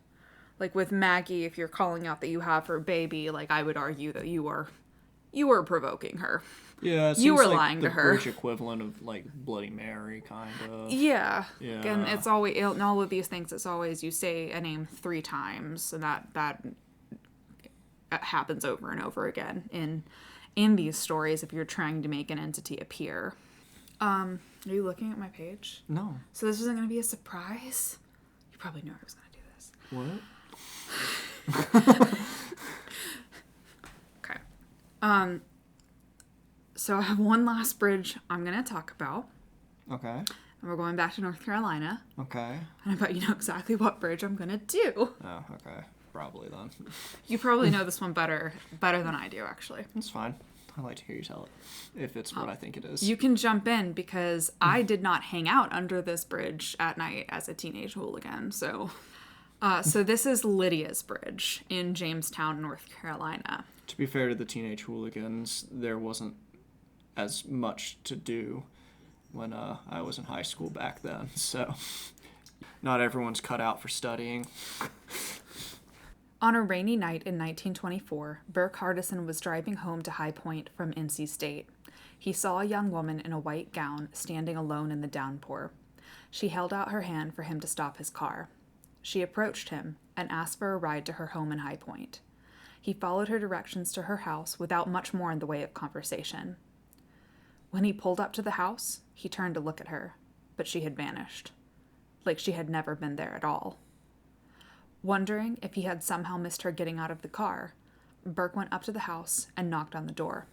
Like with Maggie, if you're calling out that you have her baby, like I would argue that you were provoking her.
Yeah, it
you were
like
lying
the
to her.
Bridge equivalent of like Bloody Mary, kind of.
Yeah.
Yeah.
And it's always, in all of these things, it's always you say a name 3 times, and that happens over and over again in these stories if you're trying to make an entity appear. Are you looking at my page?
No.
So this isn't going to be a surprise? You probably knew I was going to do this.
What?
Okay. So I have one last bridge I'm going to talk about.
Okay.
And we're going back to North Carolina.
Okay.
And I bet you know exactly what bridge I'm going to do.
Oh, okay. Probably then.
You probably know this one better than I do, actually.
That's fine. I like to hear you tell it, if it's what I think it is.
You can jump in because I did not hang out under this bridge at night as a teenage hooligan. So this is Lydia's Bridge in Jamestown, North Carolina.
To be fair to the teenage hooligans, there wasn't as much to do when I was in high school back then. So not everyone's cut out for studying.
On a rainy night in 1924, Burke Hardison was driving home to High Point from NC State. He saw a young woman in a white gown standing alone in the downpour. She held out her hand for him to stop his car. She approached him and asked for a ride to her home in High Point. He followed her directions to her house without much more in the way of conversation. When he pulled up to the house, he turned to look at her, but she had vanished, like she had never been there at all. Wondering if he had somehow missed her getting out of the car, Burke went up to the house and knocked on the door.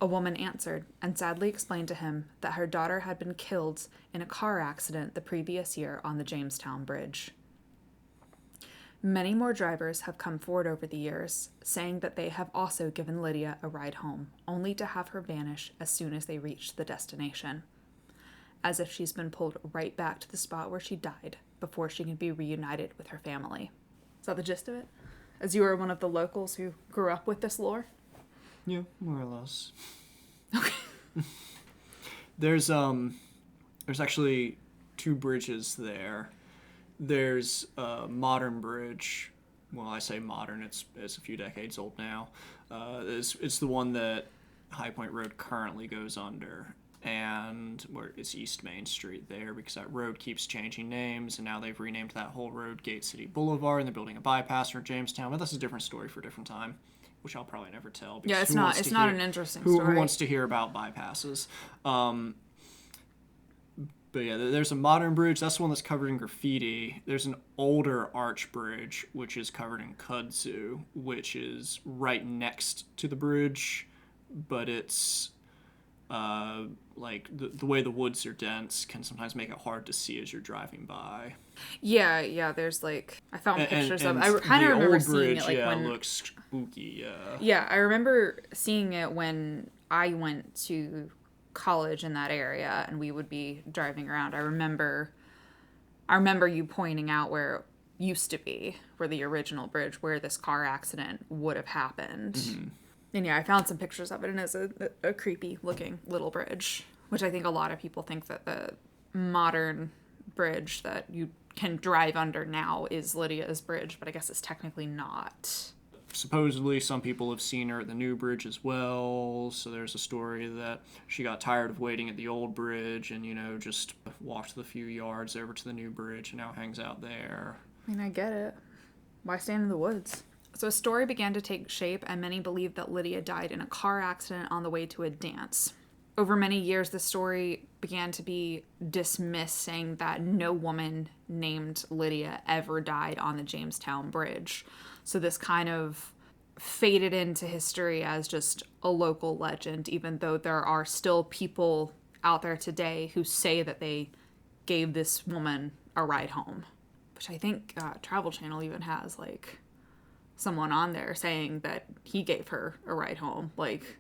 A woman answered and sadly explained to him that her daughter had been killed in a car accident the previous year on the Jamestown Bridge. Many more drivers have come forward over the years, saying that they have also given Lydia a ride home, only to have her vanish as soon as they reached the destination, as if she's been pulled right back to the spot where she died before she can be reunited with her family. Is that the gist of it? As you are one of the locals who grew up with this lore?
Yeah, more or less.
Okay.
There's actually 2 bridges there. There's a modern bridge. Well, I say modern, it's a few decades old now. It's the one that High Point Road currently goes under, and where it's East Main Street there, because that road keeps changing names, and now they've renamed that whole road Gate City Boulevard, and they're building a bypass for Jamestown. But that's a different story for a different time, which I'll probably never tell.
Yeah, it's not an interesting
story.
Who
wants to hear about bypasses? But yeah, there's a modern bridge. That's the one that's covered in graffiti. There's an older arch bridge, which is covered in kudzu, which is right next to the bridge, but it's like the way the woods are dense can sometimes make it hard to see as you're driving by.
Yeah, there's like, I found pictures of it. I kind of remember seeing it like when...
it looks spooky, yeah.
Yeah, I remember seeing it when I went to college in that area and we would be driving around. I remember you pointing out where it used to be, where the original bridge, where this car accident would have happened. Mm-hmm. And yeah, I found some pictures of it, and it's a creepy looking little bridge, which I think a lot of people think that the modern bridge that you can drive under now is Lydia's bridge, but I guess it's technically not.
Supposedly, some people have seen her at the new bridge as well, so there's a story that she got tired of waiting at the old bridge and, just walked the few yards over to the new bridge and now hangs out there.
I mean, I get it. Why stand in the woods? So a story began to take shape, and many believed that Lydia died in a car accident on the way to a dance. Over many years, the story began to be dismissed, saying that no woman named Lydia ever died on the Jamestown Bridge. So this kind of faded into history as just a local legend, even though there are still people out there today who say that they gave this woman a ride home. Which I think Travel Channel even has, like, someone on there saying that he gave her a ride home, like,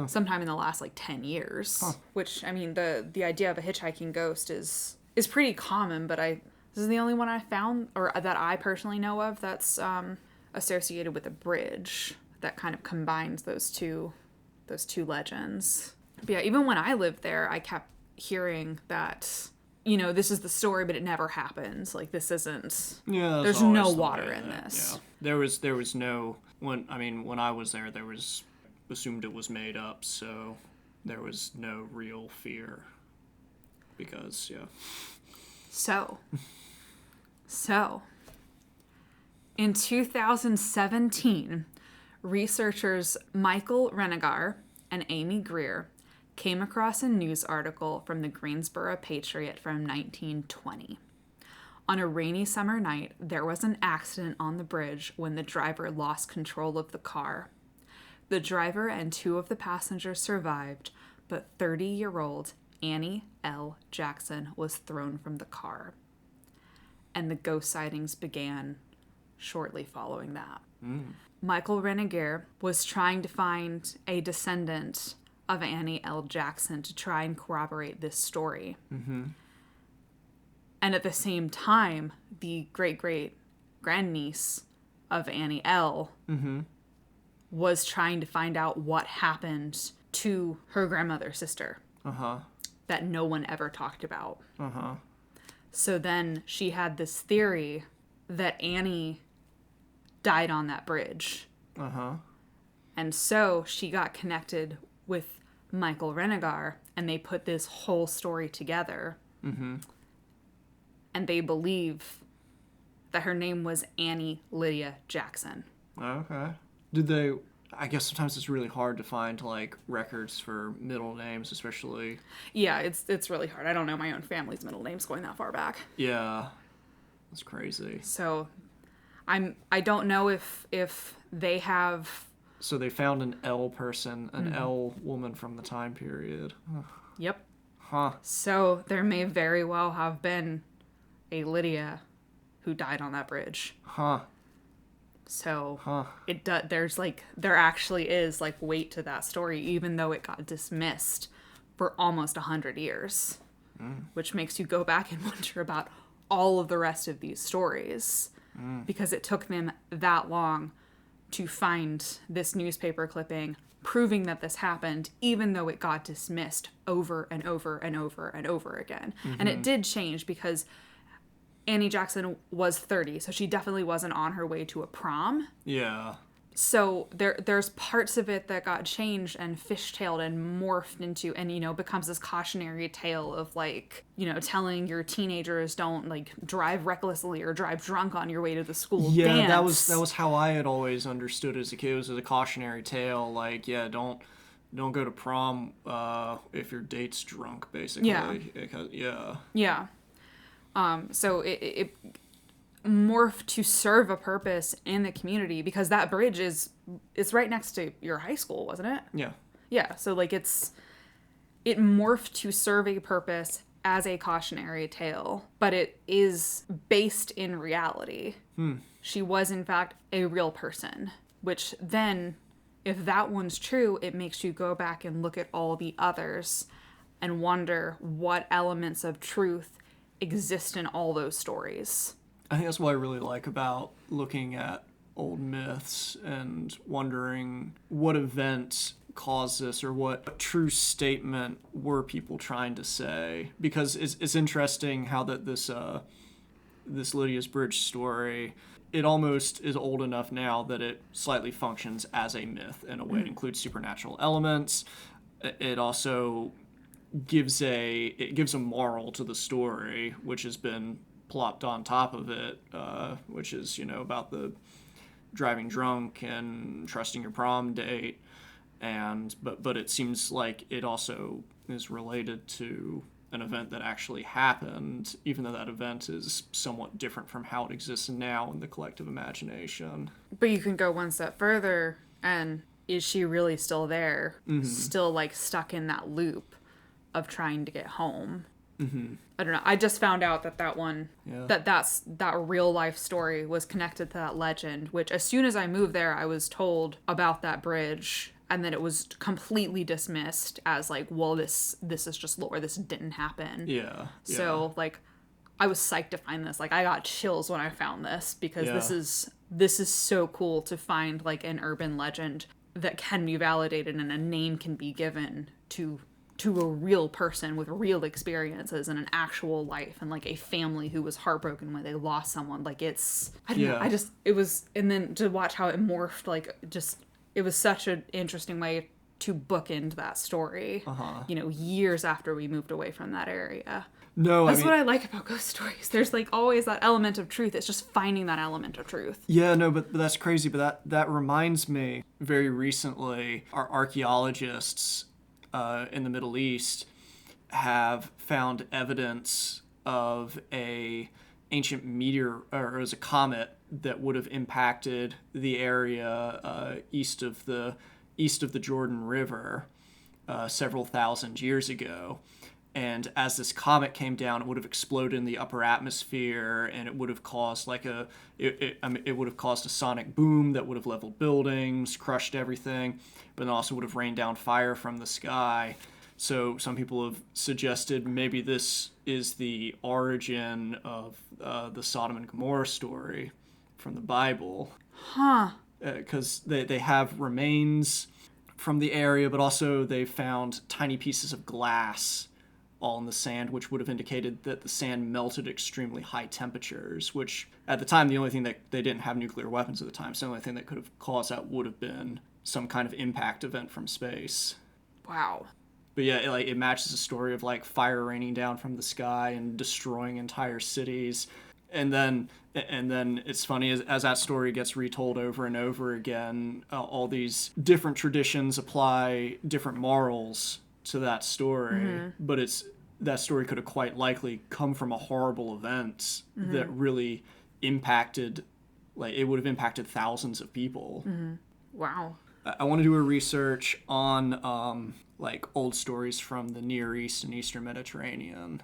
sometime in the last, 10 years. Huh. Which, I mean, the idea of a hitchhiking ghost is pretty common, but this is the only one I found, or that I personally know of, that's associated with a bridge that kind of combines those two legends. But yeah, even when I lived there, I kept hearing that, you know, this is the story, but it never happens. Like, this isn't.
Yeah,
there's no water in this.
Yeah. There was no when I was there was assumed it was made up, so there was no real fear because
So in 2017, researchers Michael Renegar and Amy Greer came across a news article from the Greensboro Patriot from 1920. On a rainy summer night, there was an accident on the bridge when the driver lost control of the car. The driver and 2 of the passengers survived, but 30-year-old Annie L. Jackson was thrown from the car. And the ghost sightings began shortly following that. Michael Renegar was trying to find a descendant of Annie L. Jackson to try and corroborate this story. Mm-hmm. And at the same time, the great-great-grandniece of Annie L. was trying to find out what happened to her grandmother's sister. That no one ever talked about. So then she had this theory that Annie died on that bridge. And so she got connected with Michael Renegar, and they put this whole story together. And they believe that her name was Annie Lydia Jackson.
Okay. Did they... I guess sometimes it's really hard to find, like, records for middle names, especially...
Yeah, it's really hard. I don't know my own family's middle names going that far back.
Yeah. That's crazy.
So, I don't know if they have...
So they found an L person, an L woman from the time period.
Yep.
Huh.
So there may very well have been a Lydia who died on that bridge.
Huh.
So there actually is like weight to that story, even though it got dismissed for almost 100 years, which makes you go back and wonder about all of the rest of these stories because it took them that long to find this newspaper clipping proving that this happened, even though it got dismissed over and over and over and over again. And it did change because Annie Jackson was 30, so she definitely wasn't on her way to a prom.
Yeah.
So there's parts of it that got changed and fishtailed and morphed into, and, you know, becomes this cautionary tale of, like, you know, telling your teenagers don't, like, drive recklessly or drive drunk on your way to the school dance.
that was how I had always understood as a kid. It was a cautionary tale, like, don't go to prom if your date's drunk, basically.
Yeah. So it morphed to serve a purpose in the community because that bridge it's right next to your high school, wasn't it? Yeah. So like it morphed to serve a purpose as a cautionary tale, but it is based in reality. She was in fact a real person, which then, if that one's true, it makes you go back and look at all the others and wonder what elements of truth exist in all those stories.
I think that's what I really like about looking at old myths and wondering what event caused this or what true statement were people trying to say. Because it's interesting how that this Lydia's Bridge story, it almost is old enough now that it slightly functions as a myth in a way. It includes supernatural elements. It also gives a moral to the story, which has been plopped on top of it, which is, you know, about the driving drunk and trusting your prom date, but it seems like it also is related to an event that actually happened, even though that event is somewhat different from how it exists now in the collective imagination.
But you can go one step further, and is she really still there? Still, like, stuck in that loop of trying to get home? I don't know. I just found out that one, that real life story was connected to that legend, which as soon as I moved there, I was told about that bridge, and then it was completely dismissed as like, well, this is just lore. This didn't happen.
Yeah.
So like, I was psyched to find this. Like, I got chills when I found this, because
Yeah.
this is so cool to find, like, an urban legend that can be validated and a name can be given to a real person with real experiences and an actual life, and like a family who was heartbroken when they lost someone. Like, it's, I don't know, it was, and then to watch how it morphed, like, just, it was such an interesting way to bookend that story, you know, years after we moved away from that area.
No,
That's what I like about ghost stories. There's, like, always that element of truth. It's just finding that element of truth.
Yeah, no, but that's crazy. But that reminds me, very recently, our archaeologists in the Middle East have found evidence of a ancient meteor, or it was a comet that would have impacted the area east of the Jordan River several thousand years ago. And as this comet came down, it would have exploded in the upper atmosphere, and it would have caused it would have caused a sonic boom that would have leveled buildings, crushed everything, but then also would have rained down fire from the sky. So some people have suggested maybe this is the origin of the Sodom and Gomorrah story from the Bible.
Huh.
Because they have remains from the area, but also they found tiny pieces of glass all in the sand, which would have indicated that the sand melted at extremely high temperatures, which at the time, the only thing that they didn't have nuclear weapons at the time, so the only thing that could have caused that would have been some kind of impact event from space.
Wow.
But yeah, it matches the story of like fire raining down from the sky and destroying entire cities. And then it's funny, as that story gets retold over and over again, all these different traditions apply different morals to that story, but that story could have quite likely come from a horrible event that really impacted, like, it would have impacted thousands of people.
Wow.
I want to do a research on like old stories from the Near East and Eastern Mediterranean,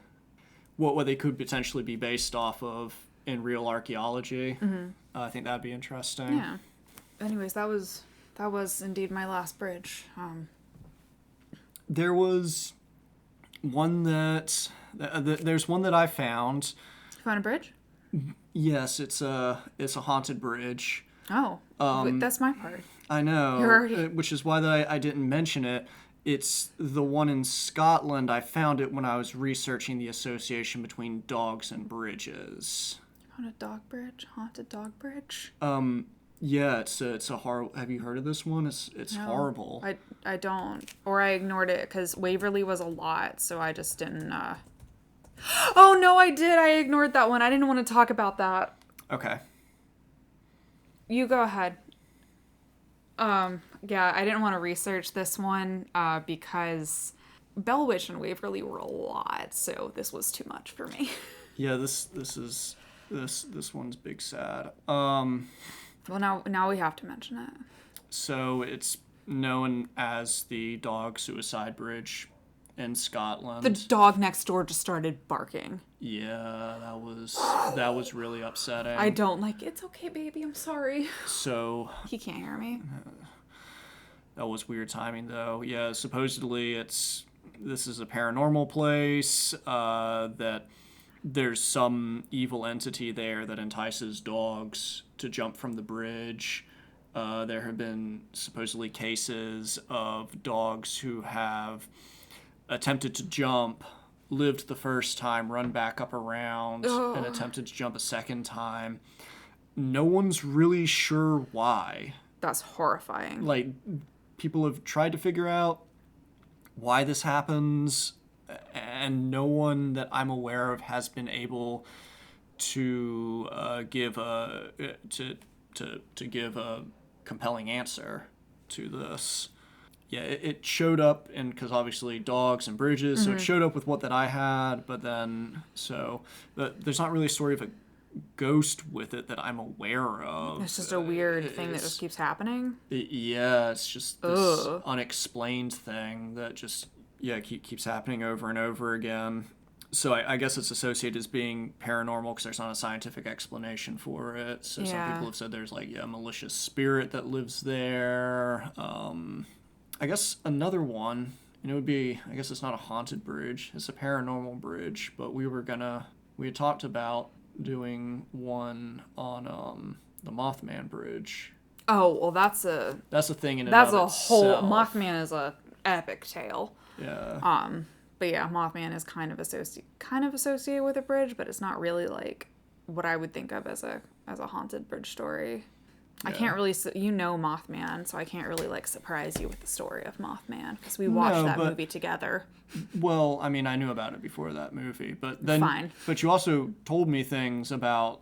what they could potentially be based off of in real archaeology. I think that'd be interesting.
Yeah. Anyways, that was indeed my last bridge.
There was one there's one that I found.
You found a bridge?
Yes, it's a haunted bridge.
Oh, wait, that's my part.
I know,
You're already...
which is why I didn't mention it. It's the one in Scotland. I found it when I was researching the association between dogs and bridges.
You found a dog bridge? Haunted dog bridge?
Yeah, it's a horrible. Have you heard of this one? It's
No,
horrible.
I don't, or I ignored it because Waverly was a lot, so I just didn't. Oh no, I did. I ignored that one. I didn't want to talk about that.
Okay.
You go ahead. Yeah, I didn't want to research this one because Bell Witch and Waverly were a lot, so this was too much for me.
Yeah, this one's big sad.
Well, now we have to mention it.
So it's known as the Dog Suicide Bridge in Scotland.
The dog next door just started barking.
Yeah, that was really upsetting.
I don't like, it's okay, baby, I'm sorry.
So
He can't hear me.
that was weird timing, though. Yeah, supposedly this is a paranormal place, that there's some evil entity there that entices dogs to jump from the bridge. There have been supposedly cases of dogs who have attempted to jump, lived the first time, run back up around, and attempted to jump a second time. No one's really sure why.
That's horrifying.
Like, people have tried to figure out why this happens, and no one that I'm aware of has been able to give a compelling answer to this. Yeah, it showed up, and because obviously dogs and bridges, so it showed up with what that I had, but there's not really a story of a ghost with it that I'm aware of.
It's just a weird thing that just keeps happening.
It's just this unexplained thing that just keeps happening over and over again. So I guess it's associated as being paranormal because there's not a scientific explanation for it. So some people have said there's a malicious spirit that lives there. I guess another one, would be, I guess it's not a haunted bridge, it's a paranormal bridge, but we were gonna we had talked about doing one on the Mothman Bridge.
Oh, well, that's a
thing in and
that's
of
a whole
itself.
Mothman is a epic tale.
Yeah.
But yeah, Mothman is kind of associated with a bridge, but it's not really like what I would think of as a haunted bridge story. I can't really, Mothman, so I can't really like surprise you with the story of Mothman because we watched that movie together.
Well, I mean, I knew about it before that movie, but then,
Fine.
But you also told me things about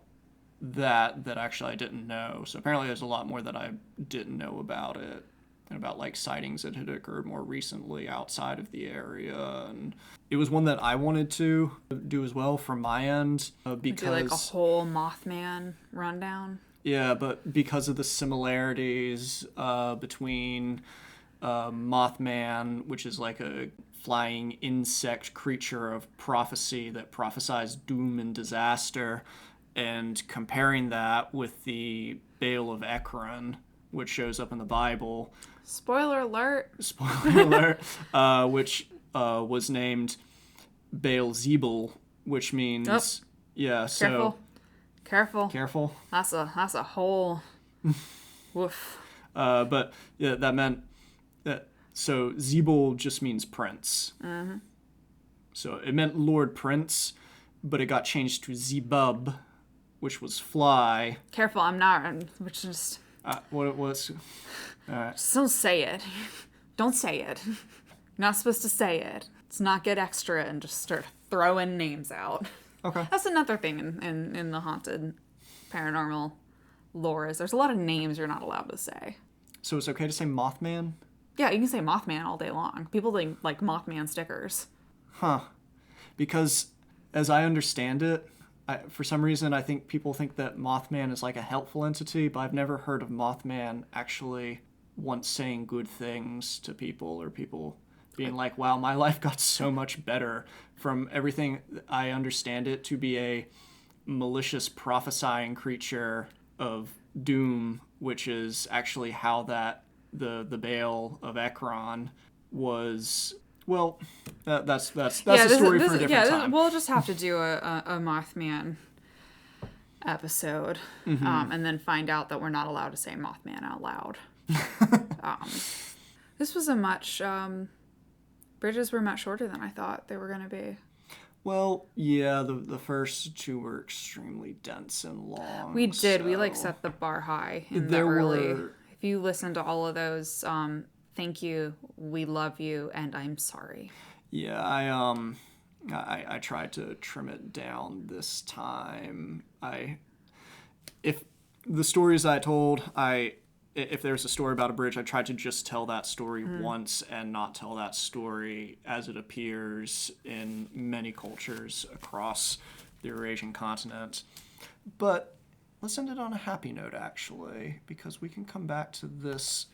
that actually I didn't know. So apparently, there's a lot more that I didn't know about it, and about like sightings that had occurred more recently outside of the area, and it was one that I wanted to do as well from my end because
Do like a whole Mothman rundown.
Yeah, but because of the similarities between Mothman, which is like a flying insect creature of prophecy that prophesies doom and disaster, and comparing that with the Baal of Ekron, which shows up in the Bible.
Spoiler alert.
Spoiler alert. Which was named Baal-zebul, which means...
Oh.
Yeah, so...
Careful. That's a whole woof.
But yeah, that meant that. So Zebul just means prince.
Mm-hmm.
So it meant Lord Prince, but it got changed to Zebub, which was fly.
Careful, I'm not. Which just.
What it was. All right.
Just don't say it. Don't say it. You're not supposed to say it. Let's not get extra and just start throwing names out.
Okay.
That's another thing in the haunted paranormal lore is there's a lot of names you're not allowed to say.
So it's okay to say Mothman?
Yeah, you can say Mothman all day long. People think like Mothman stickers.
Huh. Because as I understand it, for some reason I think people think that Mothman is like a helpful entity, but I've never heard of Mothman actually once saying good things to people or people being like, wow, my life got so much better. From everything I understand it to be a malicious prophesying creature of doom, which is actually how that the Baal of Ekron was. Well, that's a story for a different time.
We'll just have to do a Mothman episode, and then find out that we're not allowed to say Mothman out loud. This was a much. Bridges were much shorter than I thought they were going to be.
Well, yeah, the first two were extremely dense and long.
We did. We like set the bar high in the early. If you listen to all of those, thank you, we love you, and I'm sorry.
Yeah, I tried to trim it down this time. If the stories I told, if there's a story about a bridge, I tried to just tell that story once and not tell that story as it appears in many cultures across the Eurasian continent. But let's end it on a happy note, actually, because we can come back to this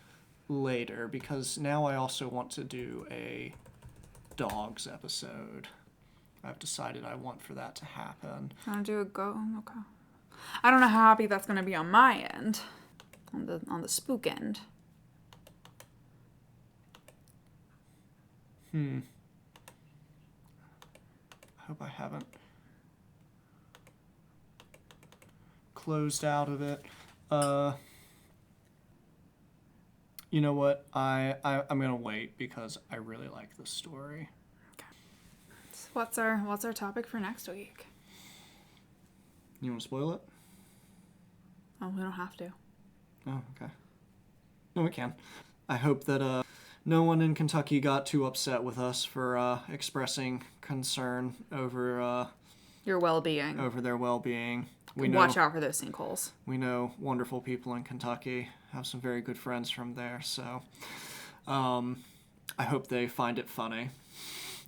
later, because now I also want to do a dogs episode. I've decided I want for that to happen.
Want to do a go? Okay. I don't know how happy that's going to be on my end. On the spook end.
I hope I haven't closed out of it. You know what? I'm gonna wait because I really like this story.
Okay. So what's our topic for next week?
You want to spoil it?
Oh, we don't have to.
Oh, okay. No, we can. I hope that no one in Kentucky got too upset with us for expressing concern over
your well-being.
Over their well-being.
Watch out for those sinkholes.
We know wonderful people in Kentucky. Have some very good friends from there, so I hope they find it funny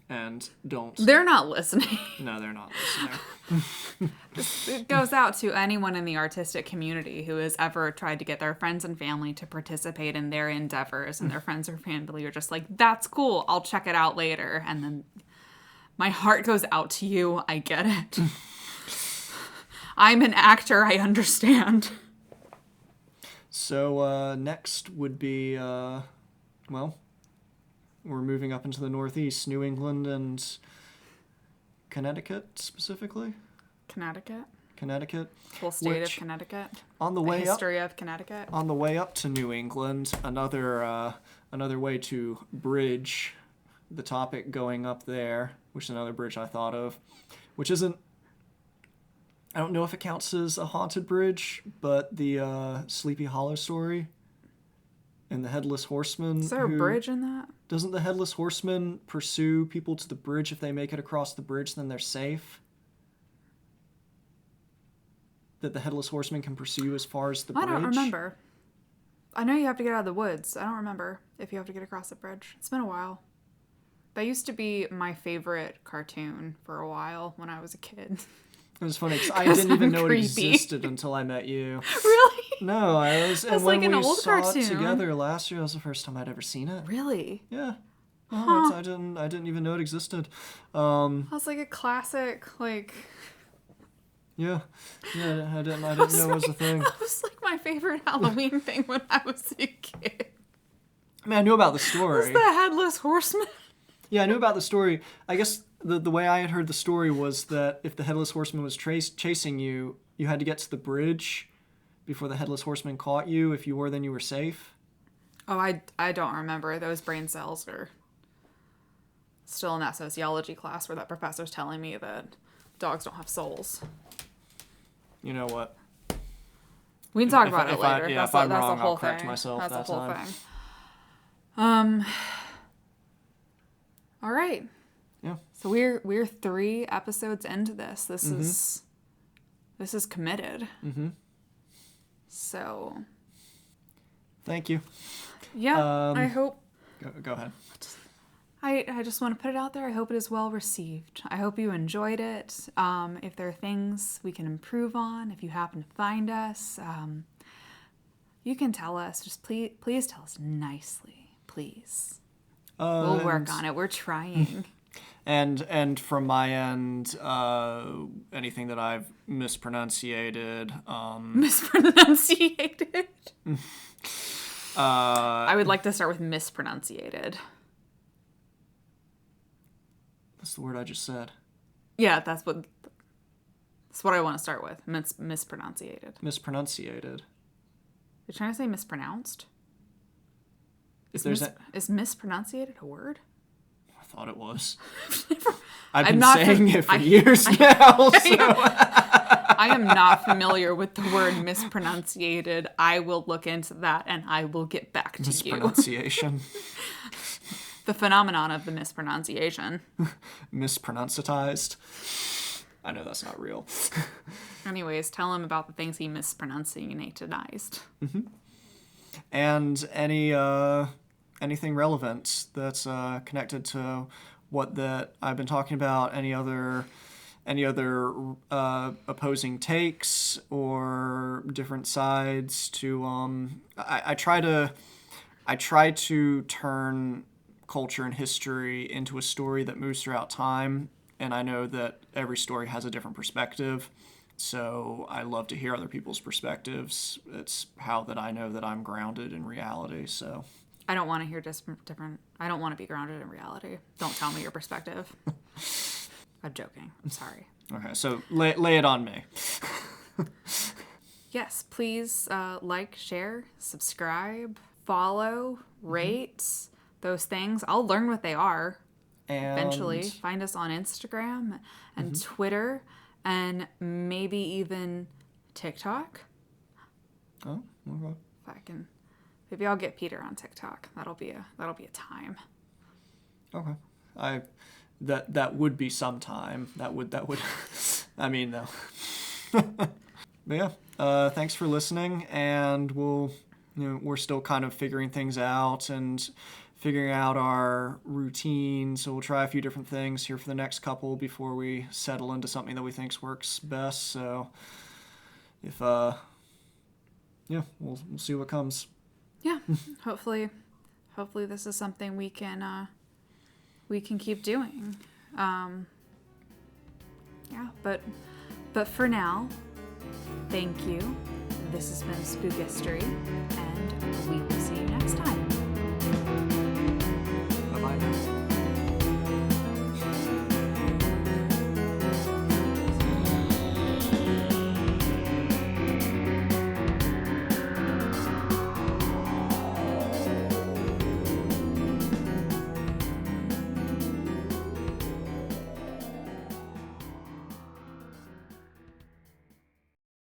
and don't.
They're not listening.
No, they're not listening.
It goes out to anyone in the artistic community who has ever tried to get their friends and family to participate in their endeavors, and their friends or family are just like, that's cool, I'll check it out later. And then my heart goes out to you. I get it. I'm an actor. I understand.
So next would be, well, we're moving up into the Northeast, New England and Connecticut specifically. Connecticut.
Whole state of Connecticut.
On the
way
way
up. History of Connecticut.
On the way up to New England, another way to bridge the topic going up there, which is another bridge I thought of, which isn't. I don't know if it counts as a haunted bridge, but the Sleepy Hollow story and the Headless Horseman.
Is there a bridge in that?
Doesn't the Headless Horseman pursue people to the bridge? If they make it across the bridge, then they're safe? That the Headless Horseman can pursue you as far as the bridge?
I don't remember. I know you have to get out of the woods. I don't remember if you have to get across the bridge. It's been a while. That used to be my favorite cartoon for a while when I was a kid.
It was funny because I didn't even know it existed until I met you.
Really?
No, I was.
That's
and when
like an
we
old
saw
cartoon.
it together last year, that was the first time I'd ever seen it.
Really?
Yeah.
Huh.
I didn't even know it existed.
That was like a classic, like.
Yeah. I didn't know it was a thing.
That was like my favorite Halloween thing when I was a kid.
I mean, I knew about the story.
Was the Headless Horseman?
Yeah, I knew about the story. I guess the way I had heard the story was that if the Headless Horseman was chasing you, you had to get to the bridge before the Headless Horseman caught you. If you were, then you were safe.
Oh, I don't remember. Those brain cells are still in that sociology class where that professor's telling me that dogs don't have souls.
You know what?
We can talk about it later.
If I'm wrong, I'll correct myself
That's
that
the whole
time.
thing. All right.
Yeah.
So we're 3 episodes into this. This is committed. Mm-hmm. So.
Thank you.
Yeah. I hope.
Go ahead.
I just want to put it out there. I hope it is well received. I hope you enjoyed it. If there are things we can improve on, if you happen to find us, you can tell us. Just please tell us nicely, please. We'll work on it. We're trying.
And from my end, anything that I've mispronunciated.
Mispronunciated? I would like to start with mispronunciated.
That's the word I just said.
Yeah, that's what I want to start with. Mispronunciated.
Mispronunciated.
You're trying to say mispronounced? Is mispronunciated a word?
I thought it was. I've been saying it for years now.
I am not familiar with the word mispronunciated. I will look into that and I will get back to you.
Mispronunciation.
The phenomenon of the mispronunciation.
Mispronouncitized. I know that's not real.
Anyways, tell him about the things he mispronunciatized. Mm-hmm.
And anything relevant that's connected to what that I've been talking about, any other opposing takes or different sides to I try to turn culture and history into a story that moves throughout time, and I know that every story has a different perspective, so I love to hear other people's perspectives. It's how that I know that I'm grounded in reality. So
I don't want to hear different. I don't want to be grounded in reality. Don't tell me your perspective. I'm joking. I'm sorry.
Okay, so lay it on me.
Yes, please like, share, subscribe, follow, rate, those things. I'll learn what they are eventually. Find us on Instagram and Twitter and maybe even TikTok.
Oh, okay.
If I can, maybe I'll get Peter on TikTok. That'll be a time.
Okay, that would be some time. That would. I mean, though. But yeah, thanks for listening, and we're still kind of figuring things out and figuring out our routine. So we'll try a few different things here for the next couple before we settle into something that we think works best. So if we'll see what comes.
Yeah, hopefully this is something we can keep doing. Yeah, but for now, thank you. This has been Spook History, and we